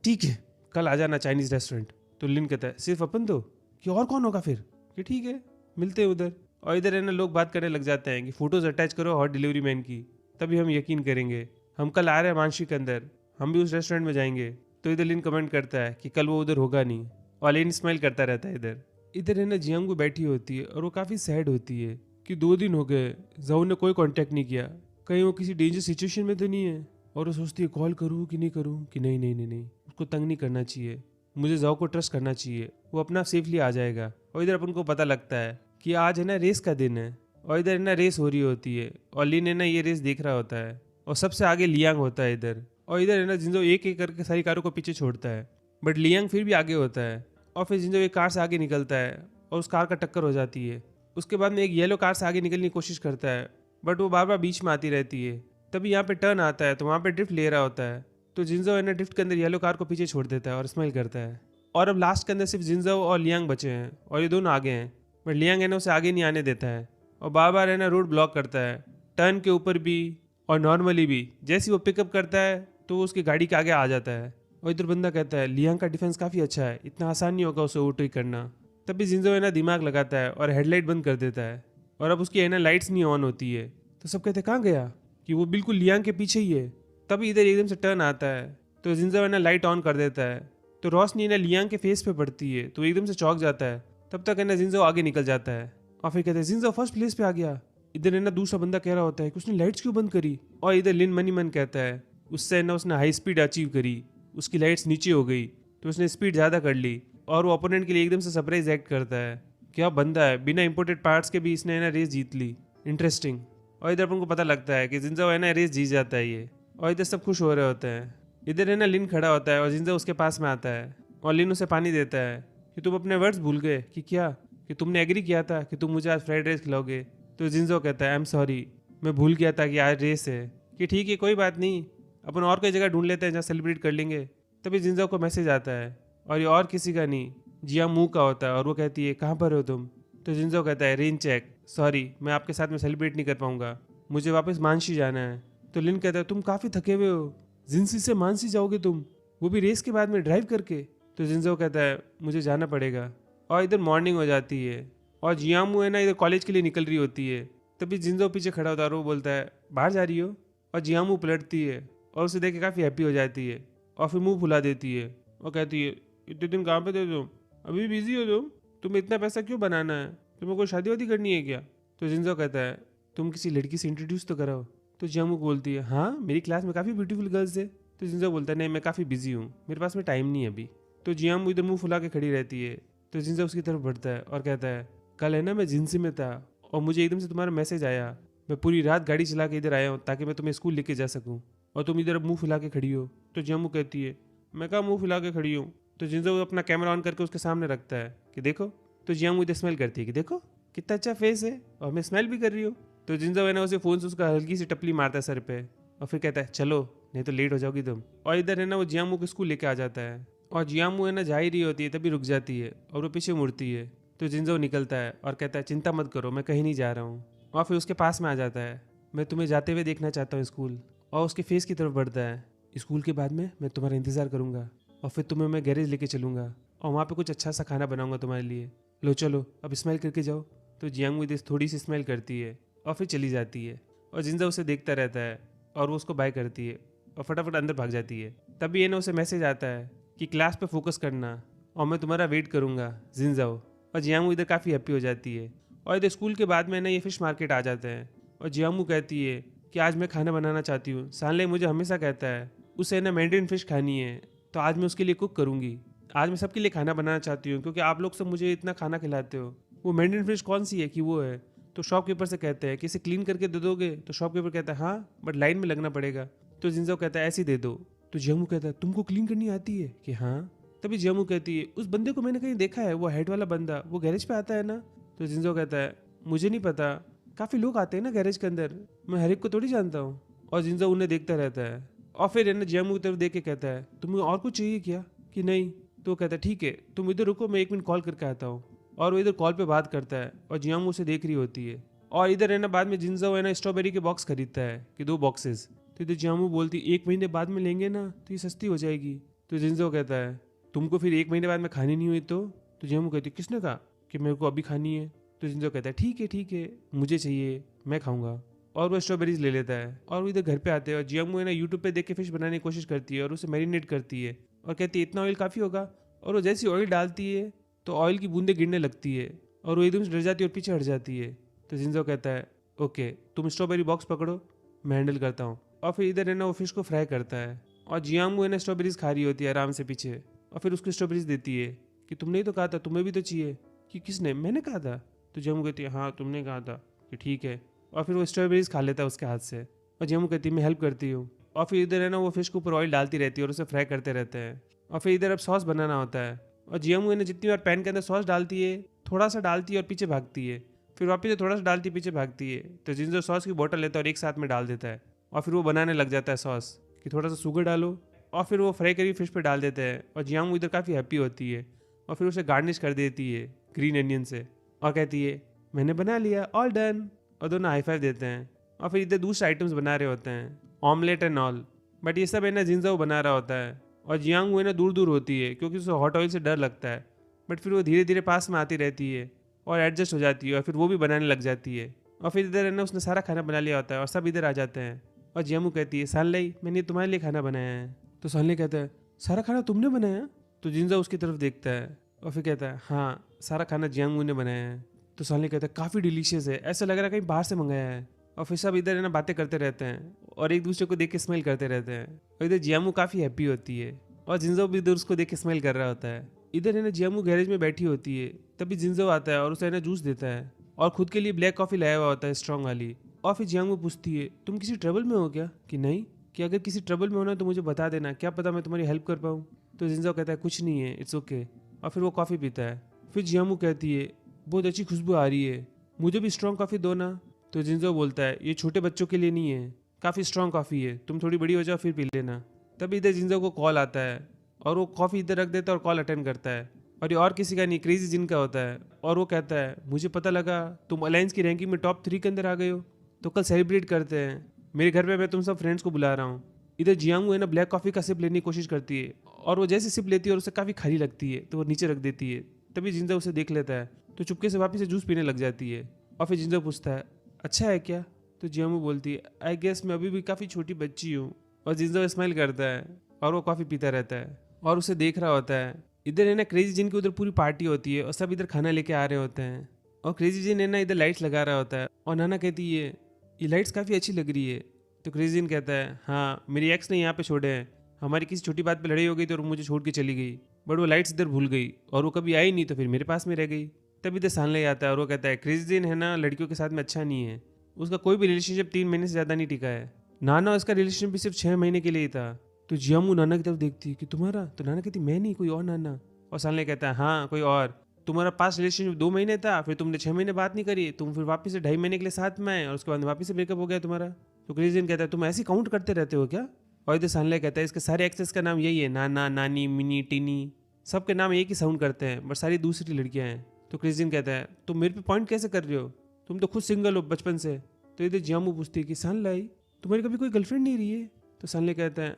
A: ठीक है कल आ जाना चाइनीज रेस्टोरेंट। तो लिन कहता है सिर्फ अपन दो, कि और कौन होगा फिर, कि ठीक है मिलते हैं उधर। और इधर है ना लोग बात करने लग जाते हैं कि फोटोज अटैच करो हॉट डिलीवरी मैन की, तभी हम यकीन करेंगे, हम कल आ रहे हैं मानसी के अंदर, हम भी उस रेस्टोरेंट में जाएंगे। तो इधर लिन कमेंट करता है कि कल वो उधर होगा नहीं, और लिन स्माइल करता रहता है इधर। इधर है ना जियांगू बैठी होती है और वो काफ़ी सैड होती है कि 2 दिन हो गए जाओ ने कोई कांटेक्ट नहीं किया, कहीं वो किसी डेंजर सिचुएशन में तो नहीं है। और वो सोचती है कॉल करूँ कि नहीं करूँ, कि नहीं नहीं नहीं नहीं उसको तंग नहीं करना चाहिए, मुझे जाओ को ट्रस्ट करना चाहिए, वो अपना सेफली आ जाएगा। और इधर अपन को पता लगता है कि आज है ना रेस का दिन है और इधर है ना रेस हो रही होती है और लिन है ना ये रेस देख रहा होता है और सबसे आगे लियांग होता है इधर। और इधर है ना जिंजो एक एक करके सारी कारों को पीछे छोड़ता है बट लियांग फिर भी आगे होता है। और फिर जिंजो एक कार से आगे निकलता है और उस कार का टक्कर हो जाती है। उसके बाद में एक येलो कार से आगे निकलने की कोशिश करता है बट वो बार बार बीच में आती रहती है। तभी यहाँ पे टर्न आता है तो वहाँ पे ड्रिफ्ट ले रहा होता है, तो जिंजो है ना ड्रिफ्ट के अंदर येलो कार को पीछे छोड़ देता है और स्माइल करता है। और अब लास्ट के अंदर सिर्फ जिंजो और लियांग बचे हैं और ये दोनों आगे हैं, बट लियांग है ना उसे आगे नहीं आने देता है और बार बार है ना रोड ब्लॉक करता है, टर्न के ऊपर भी और नॉर्मली भी। जैसे वो पिकअप करता है तो वो उसकी गाड़ी के आगे आ जाता है। और इधर बंदा कहता है लियांग का डिफेंस काफ़ी अच्छा है, इतना आसान नहीं होगा उसे ओवरटेक करना। तभी जिंजो है ना दिमाग लगाता है और हेडलाइट बंद कर देता है और अब उसकी है ना लाइट्स नहीं ऑन होती है। तो सब कहते हैं कहाँ गया, कि वो बिल्कुल लियांग के पीछे ही है। तभी इधर एकदम से टर्न आता है तो जिंजो है ना लाइट ऑन कर देता है, तो रोशनी ना लियांग के फेस पे पड़ती है तो एकदम से चौंक जाता है। तब तक है ना जिंजो आगे निकल जाता है और फिर कहते हैं जिंजो फर्स्ट प्लेस पे आ गया। इधर है ना दूसरा बंदा कह रहा होता है कि उसने लाइट्स क्यों बंद करी, और इधर लिन मनी मन कहता है उससे ना उसने हाई स्पीड अचीव करी, उसकी लाइट्स नीचे हो गई तो उसने स्पीड ज़्यादा कर ली और वो ओपोनेंट के लिए एकदम से सरप्राइज एक्ट करता है। क्या बंदा है, बिना इंपोर्टेड पार्ट्स के भी इसने है ना रेस जीत ली, इंटरेस्टिंग। और इधर अपन को पता लगता है कि जिंजो है ना रेस जीत जाता है ये, और इधर सब खुश हो रहे होते हैं। इधर है ना लिन खड़ा होता है और जिंजो उसके पास में आता है और लिन उसे पानी देता है कि तुम अपने वर्ड्स भूल गए, कि क्या, कि तुमने एग्री किया था कि तुम मुझे आज फ्राइड राइस खिलाओगे। तो जिंजो कहता है आई एम सॉरी, मैं भूल गया था कि आज रेस है, कि ठीक है कोई बात नहीं, अपन और कोई जगह ढूंढ लेते हैं जहाँ सेलिब्रेट कर लेंगे। तभी जिंजो को मैसेज आता है और ये और किसी का नहीं, जियामू का होता है और वो कहती है कहाँ पर हो तुम। तो जिनजो कहता है रेन चेक, सॉरी मैं आपके साथ में सेलिब्रेट नहीं कर पाऊंगा, मुझे वापस मानसी जाना है। तो लिन कहता है तुम काफ़ी थके हुए हो, जिनसी से मानसी जाओगे तुम, वो भी रेस के बाद में ड्राइव करके। तो जिनजो कहता है मुझे जाना पड़ेगा। और इधर मॉर्निंग हो जाती है और जियामू है ना इधर कॉलेज के लिए निकल रही होती है। तभी जिनजो पीछे खड़ा होता है और वो बोलता है बाहर जा रही हो। और जियामू पलटती है और उसे देख के काफ़ी हैप्पी हो जाती है और फिर मुंह फुला देती है और कहती है इतने दिन कहाँ पे थे तुम, अभी बिजी हो तुम, तुम्हें इतना पैसा क्यों बनाना है, तुम्हें कोई शादी वादी करनी है क्या। तो जिनजो कहता है तुम किसी लड़की से इंट्रोड्यूस तो कराओ। तो जियामू बोलती है हाँ मेरी क्लास में काफ़ी ब्यूटीफुल गर्ल्स है। तो जिनजो बोलता है नहीं मैं काफ़ी बिजी हूँ, मेरे पास में टाइम नहीं है अभी। तो जियामू इधर मुंह फुला के खड़ी रहती है। तो जिनजो उसकी तरफ बढ़ता है और कहता है कल है ना मैं जिनसी में था और मुझे एकदम से तुम्हारा मैसेज आया, मैं पूरी रात गाड़ी चला के इधर आया हूँ ताकि मैं तुम्हें स्कूल लेके जा सकूँ, और तुम इधर मुंह फुला के खड़ी हो। तो जियामू कहती है मैं कहाँ मुंह फुला के खड़ी हूँ। तो जिनजो अपना कैमरा ऑन करके उसके सामने रखता है कि देखो। तो जियामू इधर स्मेल करती है कि देखो कितना अच्छा फेस है और मैं स्मेल भी कर रही हूँ। तो जिनजो है ना उसे फ़ोन से उसका हल्की सी टपली मारता है सर पे और फिर कहता है चलो नहीं तो लेट हो जाओगी तुम। और इधर है ना वो जियामू को स्कूल लेके आ जाता है और जियामू है ना जा ही रही होती है तभी रुक जाती है और वो पीछे मुड़ती है। तो जिनजो निकलता है और कहता है चिंता मत करो मैं कहीं नहीं जा रहा हूँ। और फिर उसके पास में आ जाता है मैं तुम्हें जाते हुए देखना चाहता हूँ स्कूल। और उसके फेस की तरफ बढ़ता है स्कूल के बाद में मैं तुम्हारा इंतज़ार करूँगा और फिर तुम्हें मैं गैरेज लेके चलूँगा और वहाँ पे कुछ अच्छा सा खाना बनाऊँगा तुम्हारे लिए, लो चलो अब स्मेल करके जाओ। तो जियांग इधर थोड़ी सी स्मेल करती है और फिर चली जाती है और जिंजा उसे देखता रहता है और वो उसको बाय करती है और फटाफट अंदर भाग जाती है। तभी ये ना उसे मैसेज आता है कि क्लास पे फोकस करना और मैं तुम्हारा वेट करूँगा जिनजाओ। और जियांग इधर काफ़ी हैप्पी हो जाती है और इधर स्कूल के बाद में ना ये फिश मार्केट आ जाते हैं और जियांग कहती है कि आज मैं खाना बनाना चाहती हूँ, सानले मुझे हमेशा कहता है उसे ना मैंड्रिन फिश खानी है तो आज मैं उसके लिए कुक करूँगी। आज मैं सबके लिए खाना बनाना चाहती हूँ क्योंकि आप लोग सब मुझे इतना खाना खिलाते हो। वो मैंड्रिन फिश कौन सी है कि वो है। तो शॉपकीपर से कहते हैं कि इसे क्लीन करके दे दोगे। तो शॉपकीपर कहता है हाँ बट लाइन में लगना पड़ेगा। तो जिंजो कहता है ऐसे ही दे दो। तो जियामू कहता है तुमको क्लीन करनी आती है कि हाँ। तभी जियामू कहती है उस बंदे को मैंने कहीं देखा है, वो हेड वाला बंदा वो गैरेज पे आता है ना। तो जिंजो कहता है मुझे नहीं पता, काफ़ी लोग आते हैं ना गैरेज के अंदर, मैं हर एक को थोड़ी जानता हूँ। और जिंजो उन्हें देखता रहता है और फिर है ना जियामू की तरफ देख के कहता है तुम्हें और कुछ चाहिए क्या कि नहीं। तो वो कहता है ठीक है तुम इधर रुको मैं 1 मिनट कॉल करके आता हूँ। और वो इधर कॉल पे बात करता है और जियांग उसे देख रही होती है। और इधर है ना बाद में जिंजो है ना स्ट्रॉबेरी के बॉक्स खरीदता है कि 2 बॉक्सेस। तो इधर जियांग बोलती 1 महीने बाद में लेंगे ना तो ये सस्ती हो जाएगी। तो जिंजो कहता है तुमको फिर 1 महीने बाद में खानी नहीं हुई तो जियांग कहती किसने कहा कि मेरे को अभी खानी है। तो जिंजो कहता है ठीक है मुझे चाहिए मैं खाऊंगा। और वो स्ट्रॉबेरीज ले लेता है और वो इधर घर पे आते हैं और जियांग है ना यूट्यूब पे देख के फिश बनाने की कोशिश करती है और उसे मैरिनेट करती है और कहती है इतना ऑयल काफ़ी होगा। और वो जैसी ऑयल डालती है तो ऑयल की बूंदें गिरने लगती है और वो एकदम से डर जाती है और पीछे हट जाती है। तो जिंजो कहता है ओके तुम स्ट्रॉबेरी बॉक्स पकड़ो मैं हैंडल करता हूँ। और फिर इधर है ना वो फिश को फ्राई करता है और जियांग है ना स्ट्रॉबेरीज खा रही होती है आराम से पीछे। और फिर उसको स्ट्रॉबेरीज देती है कि तुमने ही तो कहा था तुम्हें भी तो चाहिए। कि किसने, मैंने कहा था। तो जियांग कहती है हाँ तुमने कहा था कि ठीक है। और फिर वो स्ट्रॉबेरीज खा लेता है उसके हाथ से और जियांग कहती है मैं हेल्प करती हूँ। और फिर इधर है ना वो फिश के ऊपर ऑयल डालती रहती है और उसे फ्राई करते रहते हैं। और फिर इधर अब सॉस बनाना होता है और जियांग ने जितनी बार पैन के अंदर सॉस डालती है थोड़ा सा डालती है और पीछे भागती है, फिर वापस से थोड़ा सा डालती है पीछे भागती है। तो जिंजो सॉस की बोतल लेता है और एक साथ में डाल देता है और फिर वो बनाने लग जाता है सॉस कि थोड़ा सा शुगर डालो। और फिर वो फ्राई करी फिश पे डाल देते हैं और जियांग इधर काफ़ी हैप्पी होती है और फिर उसे गार्निश कर देती है ग्रीन अनियन से और कहती है मैंने बना लिया ऑल डन। और दोनों हाई फाइव देते हैं और फिर इधर दूसरे आइटम्स बना रहे होते हैं ऑमलेट एंड ऑल। बट ये सब है ना जिंजो बना रहा होता है और जियांग है ना दूर दूर होती है क्योंकि उसे हॉट ऑयल से डर लगता है। बट फिर वो धीरे धीरे पास में आती रहती है और एडजस्ट हो जाती है और फिर वो भी बनाने लग जाती है। और फिर इधर है ना उसने सारा खाना बना लिया होता है और सब इधर आ जाते हैं और जियामू कहती है सानले मैंने तुम्हारे लिए खाना बनाया है। तो सानले कहता है सारा खाना तुमने बनाया। तो जिंजा उसकी तरफ देखता है और फिर कहता है हाँ सारा खाना जियांग ने बनाया है। तो सानले कहता है काफ़ी डिलीशियस है, ऐसा लग रहा है कहीं बाहर से मंगाया है। और फिर सब इधर है ना बातें करते रहते हैं और एक दूसरे को देख के स्मेल करते रहते हैं और इधर जियामू काफ़ी हैप्पी होती है और जिंजो भी इधर उसको देख के स्मेल कर रहा होता है। इधर है ना जियामू गैरेज में बैठी होती है तभी जिंजो आता है और उसे है ना जूस देता है और खुद के लिए ब्लैक कॉफ़ी लाया हुआ होता है स्ट्रॉन्ग वाली। और फिर जियांग पूछती है तुम किसी ट्रबल में हो क्या कि नहीं, कि अगर किसी ट्रबल में होना तो मुझे बता देना, क्या पता मैं तुम्हारी हेल्प कर पाऊँ। तो जिंजो कहता है कुछ नहीं है इट्स ओके और फिर वो कॉफ़ी पीता है। फिर जियामू कहती है बहुत अच्छी खुशबू आ रही है, मुझे भी स्ट्रॉन्ग कॉफ़ी दो ना। तो जिंजो बोलता है ये छोटे बच्चों के लिए नहीं है, काफ़ी स्ट्रॉन्ग कॉफ़ी है, तुम थोड़ी बड़ी हो जाओ फिर पी लेना। तभी इधर जिंजो को कॉल आता है और वो कॉफ़ी इधर रख देता है और कॉल अटेंड करता है और ये और किसी का नहीं, क्रेजी जिन का होता है। और वो कहता है मुझे पता लगा तुम अलायंस की रैंकिंग में टॉप 3 के अंदर आ गए हो, तो कल सेलिब्रेट करते हैं मेरे घर पे, मैं तुम सब फ्रेंड्स को बुला रहा हूँ। इधर जियांगू है ना ब्लैक कॉफ़ी का सिप लेने की कोशिश करती है, और वो जैसे सिप लेती है और उसे काफ़ी खाली लगती है तो वो नीचे रख देती है। तभी जिंजा उसे देख लेता है तो चुपके से वापस से जूस पीने लग जाती है। और फिर जिंजा पूछता है अच्छा है क्या? तो जियांगू बोलती है आई गेस मैं अभी भी काफ़ी छोटी बच्ची हूँ। और जिंजा स्माइल करता है और वो कॉफ़ी पीता रहता है और उसे देख रहा होता है। इधर है ना क्रेजी जिन की उधर पूरी पार्टी होती है और सब इधर खाना लेके आ रहे होते हैं। और क्रेजी जिन है ना इधर लाइट्स लगा रहा होता है और नाना कहती है ये लाइट्स काफ़ी अच्छी लग रही है। तो क्रेजी जिन कहता है हाँ मेरी एक्स ने यहाँ पे छोड़े हैं, हमारी किसी छोटी बात पे लड़ाई हो गई तो मुझे छोड़ के चली गई, बट वो लाइट्स इधर भूल गई और वो कभी आई नहीं तो फिर मेरे पास में रह गई। तभी इधर सानले आता है और वो कहता है क्रेजी जिन है ना लड़कियों के साथ में अच्छा नहीं है, उसका कोई भी रिलेशनशिप 3 महीने से ज़्यादा नहीं टिका है। नाना और इसका रिलेशनशिप भी सिर्फ 6 महीने के लिए ही था। तो जियामू नाना की तरफ देखती है कि तुम्हारा? तो नाना कहती मैं नहीं, कोई और नाना। और सानले कहता है हाँ कोई और, तुम्हारा पास रिलेशनशिप 2 महीने था, फिर तुमने 6 महीने बात नहीं करी, तुम फिर वापस से 2.5 महीने के लिए साथ में आए और उसके बाद वापस से ब्रेकअप हो गया तुम्हारा। तो क्रेजियन कहता है तुम ऐसे काउंट करते रहते हो क्या? और इधर सानले कहता है इसके सारे एक्सेस का नाम यही है, नाना नानी मिनी टिनी, सबके नाम एक ही साउंड करते हैं बट सारी दूसरी लड़कियां हैं। तो क्रेजियन कहता है तुम मेरे पे पॉइंट कैसे कर रहे हो, तुम तो खुद सिंगल हो बचपन से। तो इधर जियामू पूछती है कि सानलाई तुम्हारी कभी कोई गर्लफ्रेंड नहीं रही है? तो सानले कहता है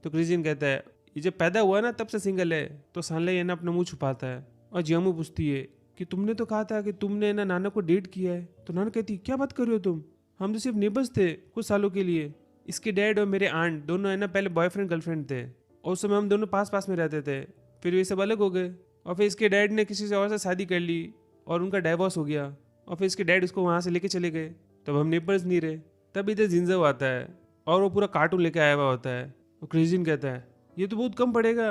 A: तो क्रेजियन कहता है ये जब पैदा हुआ ना तब से सिंगल है। तो सानले ये ना अपना मुंह छुपाता है और जियामू पूछती है कि तुमने तो कहा था कि तुमने ना नाना को डेट किया है। तो नाना कहती क्या बात कर रहे हो तुम, हम तो सिर्फ नेबर्स थे कुछ सालों के लिए। इसके डैड और मेरे आंट दोनों है ना पहले बॉयफ्रेंड गर्लफ्रेंड थे और उस समय हम दोनों पास पास में रहते थे, फिर ये सब अलग हो गए और फिर इसके डैड ने किसी से और से शादी कर ली और उनका डाइवोर्स हो गया और फिर इसके डैड उसको वहाँ से लेके चले गए, तब हम नेबर्स नहीं रहे। तब इधर जिंजो आता है और वो पूरा कार्टून लेके आया हुआ होता है। वो क्रेजिन कहता है ये तो बहुत कम पड़ेगा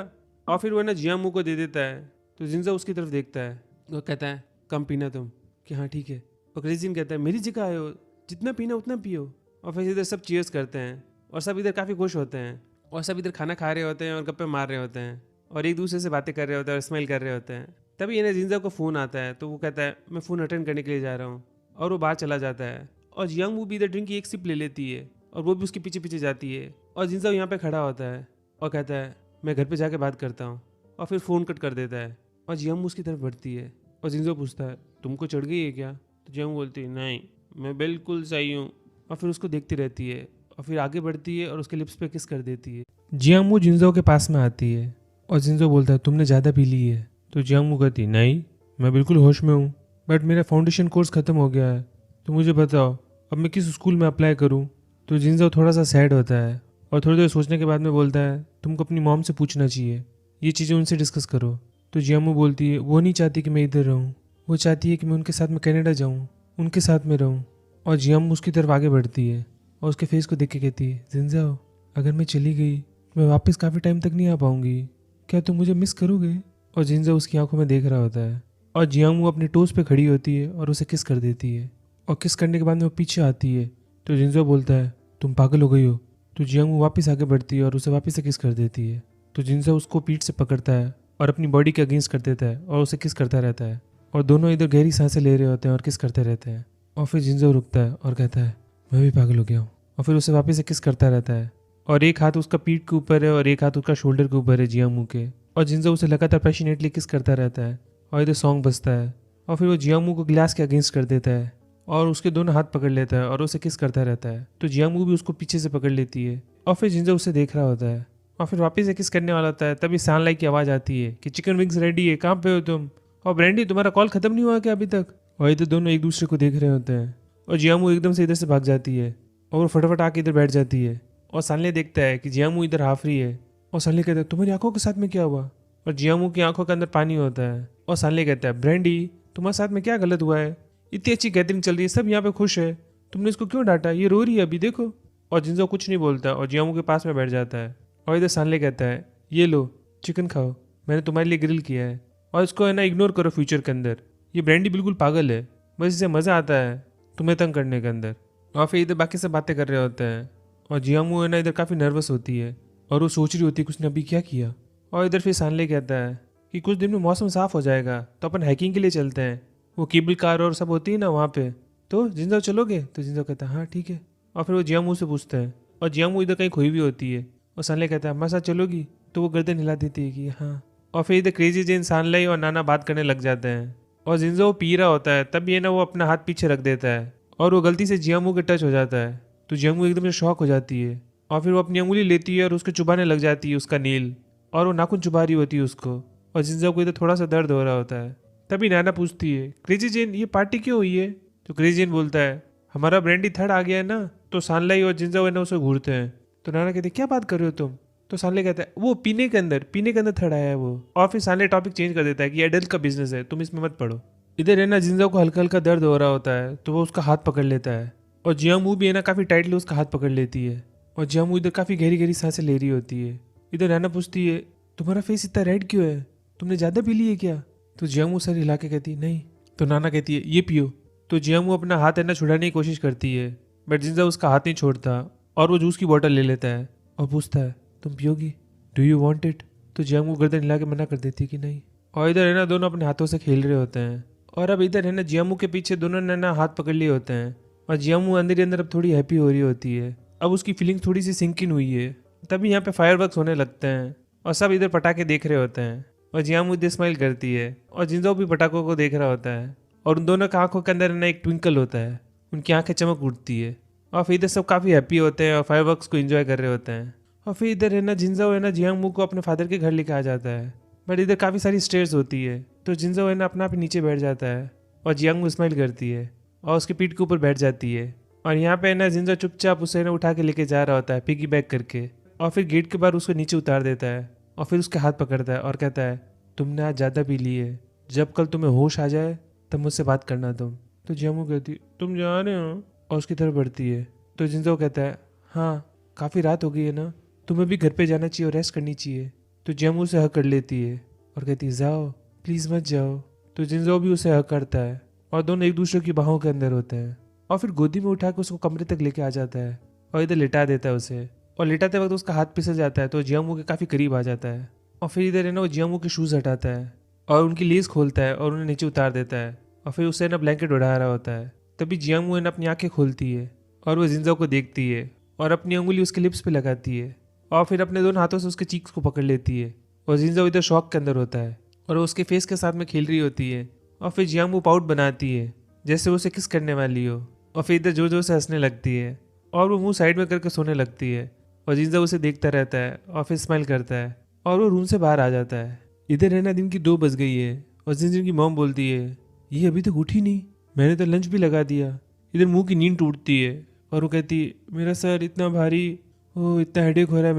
A: और फिर वो ना जियामू को दे देता है। तो जिंजो उसकी तरफ देखता है, वो कहता है कम पीना तुम, कि हाँ ठीक है। और क्रेजिन कहता है मेरी जगह आए हो, जितना पीना उतना पियो। और फिर इधर सब चीयर्स करते हैं और सब इधर काफ़ी खुश होते हैं और सब इधर खाना खा रहे होते हैं और गप्पे मार रहे होते हैं और एक दूसरे से बातें कर रहे होते हैं और स्माइल कर रहे होते हैं। तभी इन्हें जिंजा को फ़ोन आता है तो वो कहता है मैं फ़ोन अटेंड करने के लिए जा रहा हूँ और वो बाहर चला जाता है। और जियांगू भी इधर ड्रिंक की एक सिप ले लेती है और वो भी उसके पीछे पीछे जाती है और जिंजा यहाँ पे खड़ा होता है और कहता है मैं घर पे जाके बात करता हूँ और फिर फ़ोन कट कर देता है। और जियांगू उसकी तरफ बढ़ती है और जिंजा पूछता है तुमको चढ़ गई है क्या? तो जियांगू बोलती है नहीं मैं बिल्कुल सही हूँ। और फिर उसको देखती रहती है और फिर आगे बढ़ती है और उसके लिप्स पे किस कर देती है। जियांगू जिंजो के पास में आती है और जिंजो बोलता है तुमने ज़्यादा पी ली है। तो जियांगू कहती नहीं मैं बिल्कुल होश में हूँ, बट मेरा फाउंडेशन कोर्स ख़त्म हो गया है, तो मुझे बताओ अब मैं किस स्कूल में अप्लाई करूँ। तो जिंजो थोड़ा सा सैड होता है और थोड़ी देर सोचने के बाद में बोलता है तुमको अपनी मॉम से पूछना चाहिए, ये चीज़ें उनसे डिस्कस करो। तो जियांगू बोलती है वो नहीं चाहती कि मैं इधर रहूँ, वो चाहती है कि मैं उनके साथ में कनाडा जाऊँ, उनके साथ में रहूँ। और जियांगू उसकी तरफ आगे बढ़ती है और उसके फेस को देख के कहती है जिंजो अगर मैं चली गई तो मैं वापस काफ़ी टाइम तक नहीं आ पाऊंगी, क्या तुम मुझे मिस करोगे? और जिंजो उसकी आंखों में देख रहा होता है और जियांगू अपनी टोस पे खड़ी होती है और उसे किस कर देती है और किस करने के बाद में वो पीछे आती है। तो जिंजो बोलता है तुम पागल हो गई हो। तो जियांगू वापस आगे बढ़ती है और उसे वापस से किस कर देती है। तो जिंजो उसको पीठ से पकड़ता है और अपनी बॉडी के अगेंस्ट कर देता है और उसे किस करता रहता है और दोनों इधर गहरी सांसें ले रहे होते हैं और किस करते रहते हैं। और फिर जिंजो रुकता है और कहता है मैं भी पागल हो गया हूँ और फिर उसे वापस से किस करता रहता है और एक हाथ उसका पीठ के ऊपर है और एक हाथ उसका शोल्डर के ऊपर है जियांगू के। और जिंजो उसे लगातार पैशनेटली किस करता रहता है और इधर सॉन्ग बजता है और फिर वो जियांगू को ग्लास के अगेंस्ट कर देता है और उसके दोनों हाथ पकड़ लेता है और उसे किस करता रहता है। तो जियांगू भी उसको पीछे से पकड़ लेती है और फिर जिंजो उसे देख रहा होता है और फिर वापस से किस करने वाला होता है। तभी सानलाई की आवाज़ आती है कि चिकन विंग्स रेडी है, कहाँ पे हो तुम? और ब्रेंडी तुम्हारा कॉल खत्म नहीं हुआ क्या अभी तक? और इधर दोनों एक दूसरे को देख रहे होते हैं और जियांगू एकदम से इधर से भाग जाती है और वो फटाफट आके इधर बैठ जाती है और सानले देखता है कि जियांगू इधर हाफ रही है और सानले कहता है तुम्हारी आंखों के साथ में क्या हुआ? और जियांगू की आंखों के अंदर पानी होता है और सानले कहता है ब्रेंडी तुम्हारे साथ में क्या गलत हुआ है? इतनी अच्छी गैदरिंग चल रही है, सब यहाँ पे खुश है, तुमने इसको क्यों डांटा? ये रो रही है अभी देखो। और जिंजो कुछ नहीं बोलता और जियांगू के पास में बैठ जाता है और इधर सानले कहता है ये लो चिकन खाओ, मैंने तुम्हारे लिए ग्रिल किया है और इसको है ना इग्नोर करो फ्यूचर के अंदर, ये ब्रेंडी बिल्कुल पागल है, बस इसे मज़ा आता है तुम्हें तंग करने के अंदर। और फिर इधर बाकी सब बातें कर रहे होते हैं और जियांगू है ना इधर काफ़ी नर्वस होती है और वो सोच रही होती है कि उसने अभी क्या किया। और इधर फिर सानले कहता है कि कुछ दिन में मौसम साफ़ हो जाएगा तो अपन हाइकिंग के लिए चलते हैं, वो केबल कार और सब होती है ना वहाँ पे, तो जिंजो चलोगे? तो जिंजो कहता है हाँ ठीक है। और फिर वो जियांगू से पूछता है और जियांगू इधर कहीं खोई भी होती है और सानले कहता है हमारे साथ चलोगी? तो वो गर्दन हिला देती है कि हाँ। और फिर इधर क्रेजी जेन सानलाई और नाना बात करने लग जाते हैं और जिंजो वो पी रहा होता है, तब ये ना वो अपना हाथ पीछे रख देता है और वो गलती से जियामू के टच हो जाता है। तो जियामू एकदम से शॉक हो जाती है और फिर वो अपनी उंगली लेती है और उसको चुभाने लग जाती है उसका नील, और वो नाखून चुभा रही होती है उसको, और जिंजो को इधर थोड़ा सा दर्द हो रहा होता है। तभी नाना पूछती है, क्रेजी जेन ये पार्टी क्यों हुई है? तो क्रेजी जेन बोलता है, हमारा ब्रांडी थर्ड आ गया है ना, तो सानलाई और जिंजो है ना उसे घूरते हैं। तो नाना कहते, क्या बात कर रहे हो तुम? तो सानले कहता है, वो पीने के अंदर थर्ड आया है वो। और फिर सानले टॉपिक चेंज कर देता है कि एडल्ट का बिजनेस है, तुम इसमें मत पढ़ो। इधर है ना जिंजो को हल्का हल्का दर्द हो रहा होता है, तो वो उसका हाथ पकड़ लेता है और जियामू भी है ना काफी टाइटली उसका हाथ पकड़ लेती है और जियामू इधर काफी गहरी गहरी सांसें ले रही होती है। इधर नाना पूछती है, तुम्हारा फेस इतना रेड क्यों है? तुमने ज्यादा पी ली है क्या? तो जियामू सर हिला के कहती है, नहीं। तो नाना कहती है, ये पियो। तो जियामू अपना हाथ है ना छुड़ाने की कोशिश करती है, बट जिंजो उसका हाथ नहीं छोड़ता और वो जूस की बोतल ले लेता है और पूछता है, तुम पियोगी? Do you want it? तो जियामू गर्दन हिला के मना कर देती है कि नहीं। और इधर है ना दोनों अपने हाथों से खेल रहे होते हैं और अब इधर है ना जियामू के पीछे दोनों ने ना हाथ पकड़ लिए होते हैं और जियामू अंदर ही अंदर अब थोड़ी हैप्पी हो रही होती है। अब उसकी फीलिंग थोड़ी सी सिंक इन हुई है। तभी यहाँ पे फायरवर्क्स होने लगते हैं और सब इधर पटाखे देख रहे होते हैं और जियामू इधर स्माइल करती है और जिंजो भी पटाखों को देख रहा होता है और उन दोनों की आंखों के अंदर ना एक ट्विंकल होता है, उनकी आंखें चमक उठती है और फिर इधर सब काफ़ी हैप्पी होते हैं और फायरवर्क्स को एंजॉय कर रहे होते हैं। और फिर इधर है ना जिंजो है ना जियांगमू को अपने फादर के घर लेके आ जाता है, बट इधर काफ़ी सारी स्टेयर्स होती है, तो जिंजो है ना अपना आप ही नीचे बैठ जाता है और जियांगमू स्माइल करती है और उसकी पीठ के ऊपर बैठ जाती है। और यहाँ पे है ना जिंजो चुपचाप उसे ना उठा के लेके जा रहा होता है पिगी बैक करके, और फिर गेट के बाहर उसको नीचे उतार देता है और फिर उसके हाथ पकड़ता है और कहता है, तुमने आज ज़्यादा पी ली है, जब कल तुम्हें होश आ जाए तब मुझसे बात करना तुम। तो जियांगमू कहती, तुम जा रहे हो? और उसकी तरफ बढ़ती है। तो जिंजो कहता है, हाँ काफ़ी रात हो गई है ना, तुम्हें भी घर पे जाना चाहिए और रेस्ट करनी चाहिए। तो जियांगमू उसे हक कर लेती है और कहती है, जाओ प्लीज़ मत जाओ। तो जिंजो भी उसे हक करता है और दोनों एक दूसरे की बाहों के अंदर होते हैं और फिर गोदी में उठा के उसको कमरे तक लेके आ जाता है और इधर लिटा देता है उसे, और लिटाते वक्त उसका हाथ फिसल जाता है तो जियांगमू के काफ़ी करीब आ जाता है और फिर इधर है ना वो जियांगमू के शूज़ हटाता है और उनकी लेस खोलता है और उन्हें नीचे उतार देता है और फिर उसे ना ब्लैंकेट उड़ा रहा होता है। तभी जियांगमू है ना अपनी आंखें खोलती है और वो जिंजो को देखती है और अपनी उंगली उसके लिप्स पे लगाती है और फिर अपने दोनों हाथों से उसके चीक्स को पकड़ लेती है और जिंजो इधर शॉक के अंदर होता है और वो उसके फेस के साथ में खेल रही होती है और फिर जियांगमू पाउट बनाती है जैसे वो उसे किस करने वाली हो और फिर इधर जोर जोर से हंसने लगती है और वो मुंह साइड में करके सोने लगती है और जिंजो उसे देखता रहता है और फिर स्माइल करता है और वो रूम से बाहर आ जाता है। इधर है ना दिन की 2 बज गई है और जिंजो की मॉम बोलती है, ये अभी तक उठी नहीं, मैंने तो लंच भी लगा दिया। इधर मुंह की नींद टूटती है और वो कहती है, मेरा सर इतना भारी, ओ इतना हेडेक हो रहा है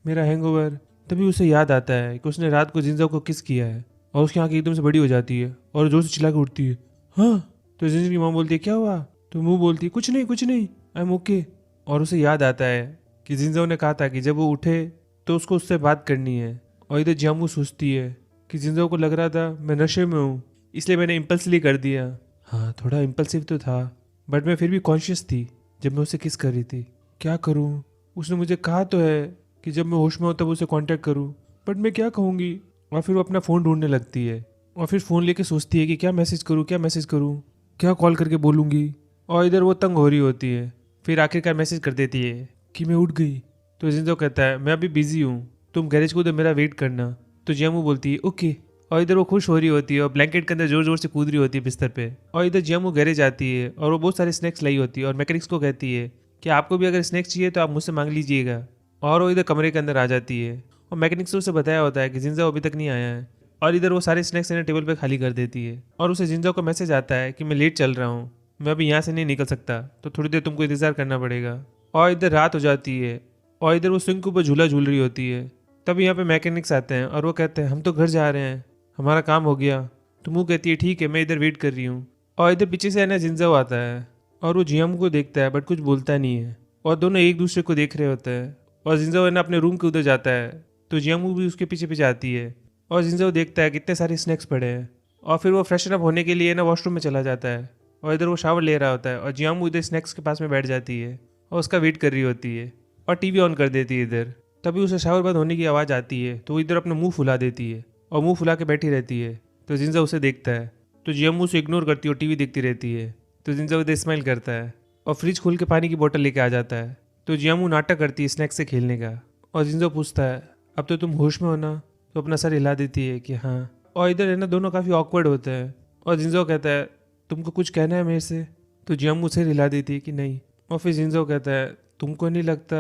A: मेरा हैंगओवर। तभी उसे याद आता है कि उसने रात को जिंजो को किस किया है और उसकी आंखें एकदम से बड़ी हो जाती है और जोर से चिल्ला के उठती है, हाँ। तो जिंजो की मॉम बोलती है, क्या हुआ? तो मुंह बोलती है, कुछ नहीं आई एम ओके। और उसे याद आता है कि जिंजो ने कहा था कि जब वो उठे तो उसको उससे बात करनी है। और इधर जियांगमू सोचती है कि जिंजो को लग रहा था मैं नशे में हूँ, इसलिए मैंने इम्पल्सिवली कर दिया। हाँ थोड़ा इम्पल्सिव तो था, बट मैं फिर भी कॉन्शियस थी जब मैं उसे किस कर रही थी। क्या करूँ? उसने मुझे कहा तो है कि जब मैं होश में हूँ तब उसे कांटेक्ट करूँ, बट मैं क्या कहूँगी? और फिर वो अपना फ़ोन ढूंढने लगती है और फिर फ़ोन लेके सोचती है कि क्या मैसेज करूँ, क्या कॉल करके बोलूँगी। और इधर वो तंग हो रही होती है, फिर आखिरकार मैसेज कर देती है कि मैं उठ गई। तो जिंजो कहता है, मैं अभी बिजी हूँ, तुम गैरेज को उधर मेरा वेट करना। तो जियांगमू बोलती है, ओके। और इधर वो खुश हो रही होती है और ब्लैंकेट के अंदर जोर जोर से कूद रही होती है बिस्तर पे। और इधर जियांगमू गैरेज आती है और वो बहुत सारे स्नैक्स लाई होती है और मैकेनिक्स को कहती है कि आपको भी अगर स्नैक्स चाहिए तो आप मुझसे मांग लीजिएगा। और वो इधर कमरे के अंदर आ जाती है और मैकेनिक्स ने उसे बताया होता है कि जिंजो अभी तक नहीं आया है। और इधर वो सारे स्नैक्स इन्हें टेबल पे खाली कर देती है और उसे जिंजो को मैसेज आता है कि मैं लेट चल रहा हूँ, मैं अभी यहाँ से नहीं निकल सकता, तो थोड़ी देर तुमको इंतज़ार करना पड़ेगा। और इधर रात हो जाती है और इधर वो स्विंग के ऊपर झूला झूल रही होती है। तब यहाँ पे मैकेनिक्स आते हैं और वो कहते हैं, हम तो घर जा रहे हैं, हमारा काम हो गया। तो मुँह कहती है, ठीक है मैं इधर वेट कर रही हूँ। और इधर पीछे से है ना जिंजो आता है और वो जियांगमू को देखता है बट कुछ बोलता नहीं है और दोनों एक दूसरे को देख रहे होते हैं। और जिंजो है ना अपने रूम के उधर जाता है तो जियांगमू भी उसके पीछे पीछे आती है और जिंजो देखता है कितने सारे स्नैक्स पड़े हैं और फिर वो फ्रेशन अप होने के लिए ना वॉशरूम में चला जाता है और इधर वो शावर ले रहा होता है और जियांगमू इधर स्नैक्स के पास में बैठ जाती है और उसका वेट कर रही होती है और टीवी ऑन कर देती है इधर। तभी उसे शावर बंद होने की आवाज़ आती है तो वो इधर अपना मुंह फुला देती है और मुंह फुला के बैठी रहती है। तो जिंजो उसे देखता है तो जियांगमू उसे इग्नोर करती है और टीवी देखती रहती है। तो जिंजो इधर स्माइल करता है और फ्रिज खोल के पानी की बोतल लेके आ जाता है। तो जियांगमू नाटक करती है स्नैक्स से खेलने का और जिंजो पूछता है, अब तो तुम होश में हो ना? तो अपना सर हिला देती है कि हाँ। और इधर है ना दोनों काफ़ी ऑकवर्ड होते हैं और जिंजो कहता है तुमको कुछ कहना है मेरे से, तो जियामू सिर हिला देती है कि नहीं। और फिर जिंजो कहता है तुमको नहीं लगता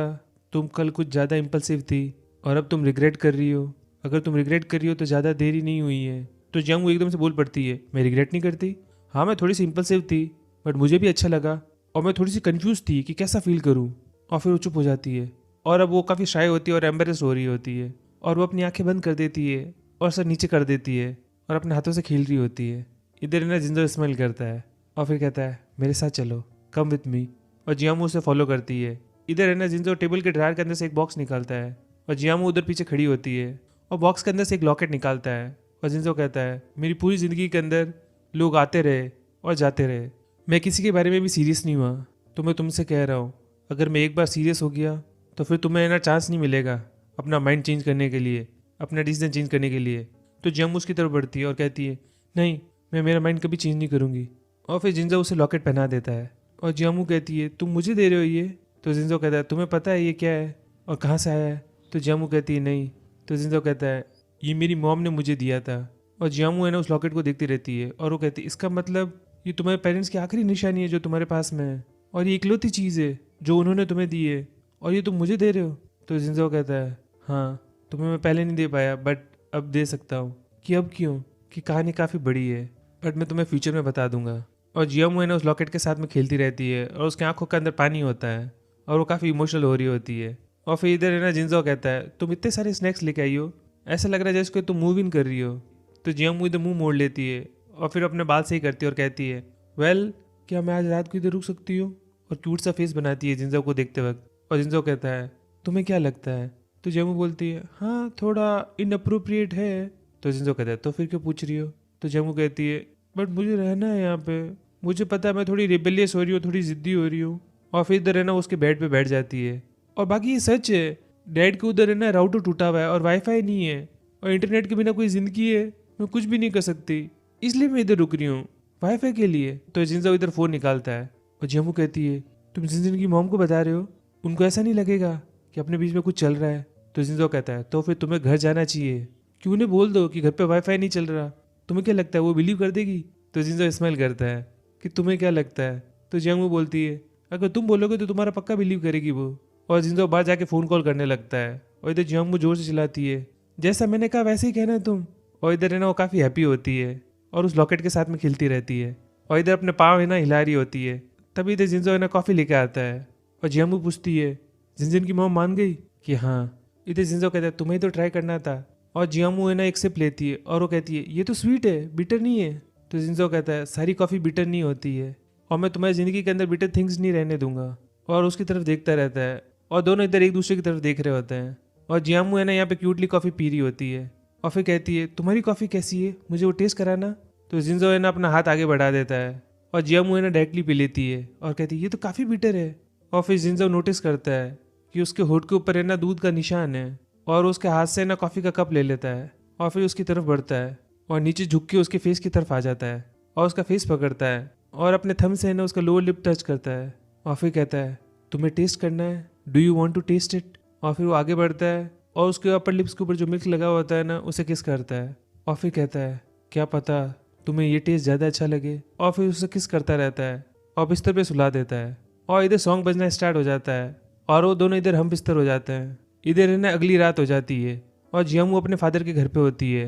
A: तुम कल कुछ ज़्यादा इम्पल्सिव थी और अब तुम रिग्रेट कर रही हो? अगर तुम रिग्रेट कर रही हो तो ज़्यादा देरी नहीं हुई है। तो जियामू एकदम से बोल पड़ती है मैं रिग्रेट नहीं करती। हाँ मैं थोड़ी सी इम्पल्सिव थी बट मुझे भी अच्छा लगा और मैं थोड़ी सी कंफ्यूज थी कि कैसा फील करूँ। और फिर वो चुप हो जाती है और अब वो काफ़ी शाय होती है और एम्बेरस हो रही होती है और वो अपनी आंखें बंद कर देती है और सर नीचे कर देती है और अपने हाथों से खेल रही होती है। इधर ना जिंजो स्माइल करता है और फिर कहता है मेरे साथ चलो, कम विथ मी। और जियामू उसे फॉलो करती है। इधर है ना जिंजो टेबल के ड्रायर के अंदर से एक बॉक्स निकालता है और जियामू उधर पीछे खड़ी होती है और बॉक्स के अंदर से एक लॉकेट निकालता है और जिंजो कहता है मेरी पूरी ज़िंदगी के अंदर लोग आते रहे और जाते रहे, मैं किसी के बारे में भी सीरियस नहीं हुआ, तो मैं तुमसे कह रहा हूँ अगर मैं एक बार सीरियस हो गया तो फिर तुम्हें ना चांस नहीं मिलेगा अपना माइंड चेंज करने के लिए, अपना डिसीजन चेंज करने के लिए। तो जियामू उसकी तरफ बढ़ती है और कहती है नहीं, मैं मेरा माइंड कभी चेंज नहीं करूँगी। और फिर जिंजो उसे लॉकेट पहना देता है और जियामू कहती है तुम मुझे दे रहे हो ये? तो जिंजो कहता है तुम्हें पता है ये क्या है और कहाँ से आया है? तो जियामू कहती है नहीं। तो जिंजो कहता है ये मेरी मॉम ने मुझे दिया था। और जियामू है ना उस लॉकेट को देखती रहती है और वो कहती है इसका मतलब ये तुम्हारे पेरेंट्स की आखिरी निशानी है जो तुम्हारे पास में है और ये इकलौती चीज़ है जो उन्होंने तुम्हें दी है और ये तुम मुझे दे रहे हो? तो जिंजो कहता है हाँ, तुम्हें मैं पहले नहीं दे पाया बट अब दे सकता हूँ। कि अब क्यों? कि कहानी काफ़ी बड़ी है बट मैं तुम्हें फ्यूचर में बता दूंगा। और जियामू है ना उस लॉकेट के साथ में खेलती रहती है और उसके आंखों के अंदर पानी होता है और वो काफ़ी इमोशनल हो रही होती है। और फिर इधर है ना जिंजो कहता है तुम इतने सारे स्नैक्स लेके आई हो, ऐसा लग रहा है जैसे कि तुम मूव इन कर रही हो। तो जियामू इधर मुंह मोड़ लेती है और फिर अपने बाल सही करती है और कहती है वेल, क्या मैं आज रात को इधर रुक सकती हूँ? और क्यूट सा फेस बनाती है जिंजो को देखते वक्त। और जिंजो कहता है तुम्हें क्या लगता है? तो जियामू बोलती है हाँ थोड़ा इनअप्रोप्रिएट है। तो जिंजो कहता है तो फिर क्यों पूछ रही हो? तो जियामू कहती है बट मुझे रहना है यहाँ पे, मुझे पता है मैं थोड़ी रिबेलियस हो रही हूँ, थोड़ी ज़िद्दी हो रही हूँ। और फिर इधर है ना उसके बेड पे बैठ जाती है। और बाकी ये सच है, डैड के उधर है ना राउटर टूटा हुआ है और वाईफाई नहीं है और इंटरनेट के बिना कोई ज़िंदगी है, मैं कुछ भी नहीं कर सकती, इसलिए मैं इधर रुक रही हूँ वाईफाई के लिए। तो जिंजो इधर फ़ोन निकालता है और जियामू कहती है तुम जिंजन की मॉम को बता रहे हो, उनको ऐसा नहीं लगेगा कि अपने बीच में कुछ चल रहा है? तो जिंजो कहता है तो फिर तुम्हें घर जाना चाहिए, क्यों उन्हें बोल दो कि घर पे वाईफाई नहीं चल रहा, तुम्हें क्या लगता है वो बिलीव कर देगी? तो जिंजो स्माइल करता है कि तुम्हें क्या लगता है? तो जियामू बोलती है अगर तुम बोलोगे तो तुम्हारा पक्का बिलीव करेगी वो। और जिंजो बाहर जाके फ़ोन कॉल करने लगता है और इधर जियामू जोर से चिल्लाती है जैसा मैंने कहा वैसे ही कहना तुम। और इधर है ना वो काफ़ी हैप्पी होती है और उस लॉकेट के साथ में खेलती रहती है और इधर अपने पाँव है ना हिला रही होती है। तभी इधर जिंजो है ना कॉफ़ी लेके आता है और जियामू पूछती है जिंजन की मॉम मान गई? कि हाँ। इधर जिंजो कहता है तुम्हें तो ट्राई करना था। और जियामू है ना एक सिप लेती है और वो कहती है ये तो स्वीट है, बिटर नहीं है। तो जिंजो कहता है सारी कॉफ़ी बिटर नहीं होती है और मैं तुम्हारी ज़िंदगी के अंदर बिटर थिंग्स नहीं रहने दूंगा। और उसकी तरफ देखता रहता है और दोनों इधर एक दूसरे की तरफ देख रहे होते हैं। और जियामू है ना यहाँ पे क्यूटली कॉफ़ी पी रही होती है और फिर कहती है तुम्हारी कॉफ़ी कैसी है, मुझे वो टेस्ट कराना। तो जिंजो है ना अपना हाथ आगे बढ़ा देता है और जियामू है ना डायरेक्टली पी लेती है और कहती है ये तो काफ़ी बिटर है। और फिर जिंजो नोटिस करता है कि उसके होठ के ऊपर है ना दूध का निशान है और उसके हाथ से ना कॉफ़ी का कप ले लेता है और फिर उसकी तरफ बढ़ता है और नीचे झुक के उसके फेस की तरफ आ जाता है और उसका फेस पकड़ता है और अपने थंब से है ना उसका लोअर लिप टच करता है और फिर कहता है तुम्हें टेस्ट करना है, do you want to test it? और फिर वो आगे बढ़ता है और उसके अपर लिप्स के ऊपर जो मिल्क लगा हुआ होता है ना उसे किस करता है और फिर कहता है क्या पता तुम्हें ये टेस्ट ज़्यादा अच्छा लगे। और फिर उसे किस करता रहता है और बिस्तर पे सुला देता है और इधर सॉन्ग बजना स्टार्ट हो जाता है और वो दोनों इधर हम बिस्तर हो जाते हैं। इधर है ना अगली रात हो जाती है और जियामू अपने फादर के घर पे होती है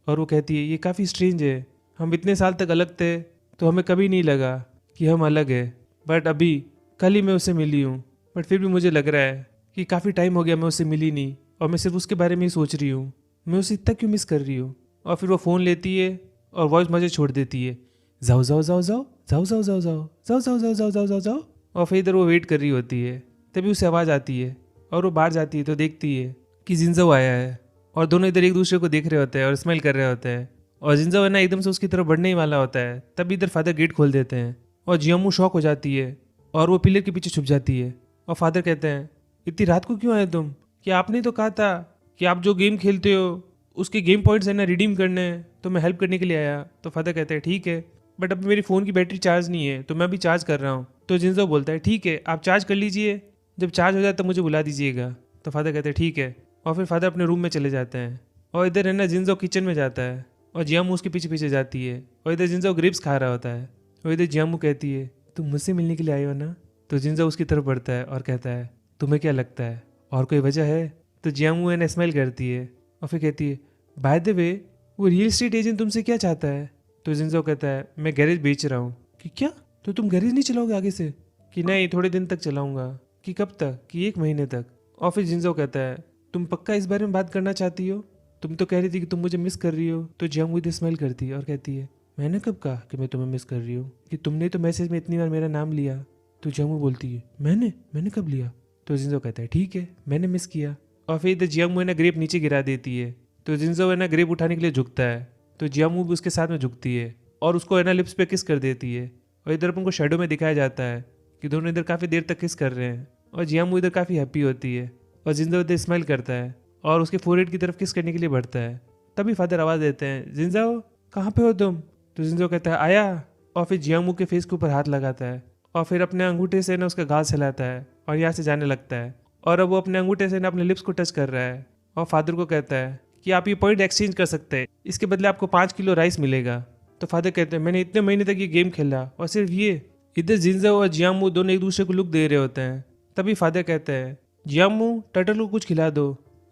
A: और वो कहती है ये काफ़ी स्ट्रेंज है, हम इतने साल तक अलग थे तो हमें कभी नहीं लगा कि हम अलग है, बट अभी कल ही मैं उससे मिली हूँ, बट फिर भी मुझे लग रहा है कि काफ़ी टाइम हो गया मैं उससे मिली नहीं और मैं सिर्फ उसके बारे में ही सोच रही हूँ, मैं उसे इतना क्यों मिस कर रही हूँ। और फिर वो फ़ोन लेती है और वॉइस मुझे छोड़ देती है जाओ जाओ जाओ जाओ जाओ जाओ जाओ जाओ जाओ जाओ जाओ जाओ जाओ जाओ जाओ। और फिर इधर वो वेट कर रही होती है, तभी उसे आवाज़ आती है और वो बाहर जाती है तो देखती है कि जिंजो आया है और दोनों इधर एक दूसरे को देख रहे होते हैं और स्माइल कर रहे होते हैं। और जिंजो है ना एकदम से उसकी तरफ बढ़ने ही वाला होता है, तभी इधर फादर गेट खोल देते हैं और जियामू शॉक हो जाती है और वो पिलर के पीछे छुप जाती है। और फादर कहते हैं इतनी रात को क्यों आए तुम? कि आपने तो कहा था कि आप जो गेम खेलते हो उसके गेम पॉइंट्स है ना रिडीम करने हैं, तो मैं हेल्प करने के लिए आया। तो फादर कहते हैं ठीक है, बट अभी मेरी फ़ोन की बैटरी चार्ज नहीं है तो मैं अभी चार्ज कर रहा हूँ। तो जिंजो बोलता है ठीक है आप चार्ज कर लीजिए, जब चार्ज हो जाए तो मुझे बुला दीजिएगा। तो फादर कहते हैं ठीक है और फिर फादर अपने रूम में चले जाते हैं और इधर है ना जिंजो किचन में जाता है और जियामू उसके पीछे पीछे जाती है और इधर जिंजो ग्रेप्स खा रहा होता है और इधर जियामू कहती है तुम मुझसे मिलने के लिए आए हो ना। तो जिंजो उसकी तरफ बढ़ता है और कहता है तुम्हें क्या लगता है और कोई वजह है। तो जियामू है ना स्माइल करती है और फिर कहती है बाय द वे वो रियल एस्टेट एजेंट तुमसे क्या चाहता है। तो जिंजो कहता है मैं गैरेज बेच रहा हूँ। कि क्या, तो तुम गैरेज नहीं चलाओगे आगे से। कि नहीं, थोड़े दिन तक चलाऊंगा। कि कब तक। कि 1 महीने तक। और फिर जिंजो कहता है तुम पक्का इस बारे में बात करना चाहती हो, तुम तो कह रही थी कि तुम मुझे मिस कर रही हो। तो जियामू इधर स्माइल करती है और कहती है मैंने कब कहा कि मैं तुम्हें मिस कर रही हूँ, कि तुमने तो मैसेज में इतनी बार मेरा नाम लिया। तो जियामू बोलती है मैंने मैंने कब लिया। तो जिंजो कहता है ठीक है मैंने मिस किया। और फिर इधर जियामू है ना ग्रेप नीचे गिरा देती है। तो जिंजो है ना ग्रेप उठाने के लिए झुकता है तो जियामू भी उसके साथ में झुकती है और उसको है ना लिप्स पे किस कर देती है। और इधर अपन को शेडो में दिखाया जाता है कि दोनों इधर काफ़ी देर तक किस कर रहे हैं और जियामू इधर काफ़ी हैप्पी होती है और जिंजो इधर स्माइल करता है और उसके फोरहेड की तरफ किस करने के लिए बढ़ता है। तभी फादर आवाज़ देते हैं जिंजो कहाँ पे हो तुम। तो जिंजो कहता है आया। और फिर जियामू के फेस के ऊपर हाथ लगाता है और फिर अपने अंगूठे से ना उसका गाल हिलाता है और यहाँ से जाने लगता है। और अब वो अपने अंगूठे से ना अपने लिप्स को टच कर रहा है और फादर को कहता है कि आप ये पॉइंट एक्सचेंज कर सकते हैं, इसके बदले आपको 5 किलो राइस मिलेगा। तो फादर कहते हैं मैंने इतने महीने तक ये गेम खेला और सिर्फ ये। इधर जिंजो और जियामू दोनों एक दूसरे को लुक दे रहे होते हैं। तभी फादर कहते हैं जियामू टर्टल को कुछ खिला दो।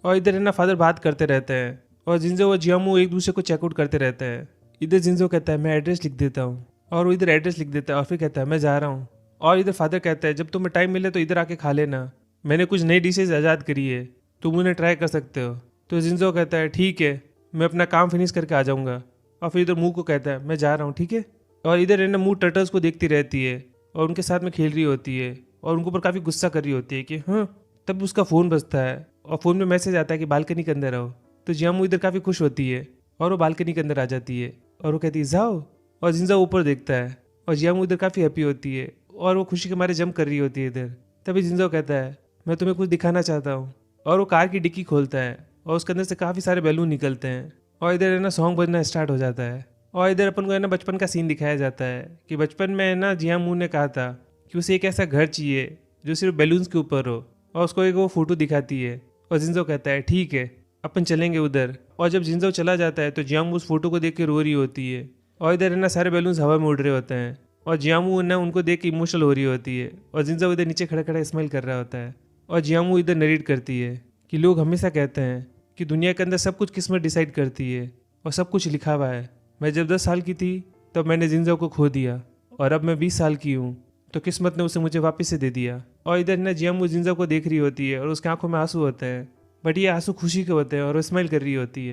A: और इधर है ना फादर बात करते रहते हैं और जिंजो और जियामू एक दूसरे को चेकआउट करते रहते हैं। इधर जिंजो कहता है मैं एड्रेस लिख देता हूँ और वो इधर एड्रेस लिख देता है और फिर कहता है मैं जा रहा हूँ। और इधर फादर कहता है जब तुम्हें टाइम मिले तो इधर आके खा लेना, मैंने कुछ नई डिशेज आज़ाद करी है, तुम उन्हें ट्राई कर सकते हो। तो जिंजो कहता है ठीक है मैं अपना काम फिनिश करके आ जाऊँगा। और फिर इधर मुंह को कहता है मैं जा रहा हूँ ठीक है। और इधर है ना मुंह टर्टल्स को देखती रहती है और उनके साथ में खेल रही होती है और उनके ऊपर काफ़ी गुस्सा कर रही होती है कि हाँ। तब उसका फ़ोन बजता है और फ़ोन में मैसेज आता है कि बालकनी के अंदर आओ। तो जियामू इधर काफ़ी खुश होती है और वो बालकनी के अंदर आ जाती है और वो कहती है जाओ। और जिंजो ऊपर देखता है और जियामू इधर काफ़ी हैप्पी होती है और वो खुशी के मारे जंप कर रही होती है इधर। तभी जिंजो कहता है मैं तुम्हें कुछ दिखाना चाहता हूँ। और वो कार की डिक्की खोलता है और उसके अंदर से काफ़ी सारे बैलून निकलते हैं और इधर है ना सॉन्ग बजना स्टार्ट हो जाता है। और इधर अपन को है ना बचपन का सीन दिखाया जाता है कि बचपन में है ना जियामू ने कहा था कि उसे एक ऐसा घर चाहिए जो सिर्फ बैलून्स के ऊपर हो और उसको एक वो फोटो दिखाती है और जिंजो कहता है ठीक है अपन चलेंगे उधर। और जब जिंजो चला जाता है तो जियामू उस फोटो को देख के रो रही होती है और इधर है ना सारे बैलून्स हवा में उड़ रहे होते हैं और जियामू ना उनको देख के इमोशनल हो रही होती है और जिंजो इधर नीचे खड़ा खड़ा स्माइल कर रहा होता है। और जियामू इधर नरेट करती है कि लोग हमेशा कहते हैं कि दुनिया के अंदर सब कुछ किस्मत डिसाइड करती है और सब कुछ लिखा हुआ है। मैं जब 10 साल की थी तब मैंने जिंजो को खो दिया और अब मैं 20 साल की हूँ तो किस्मत ने उसे मुझे वापस से दे दिया। और इधर ना जियामू जिंजो को देख रही होती है और उसके आंखों में आंसू होते हैं बट ये आंसू खुशी के होते हैं और वो स्माइल कर रही होती है।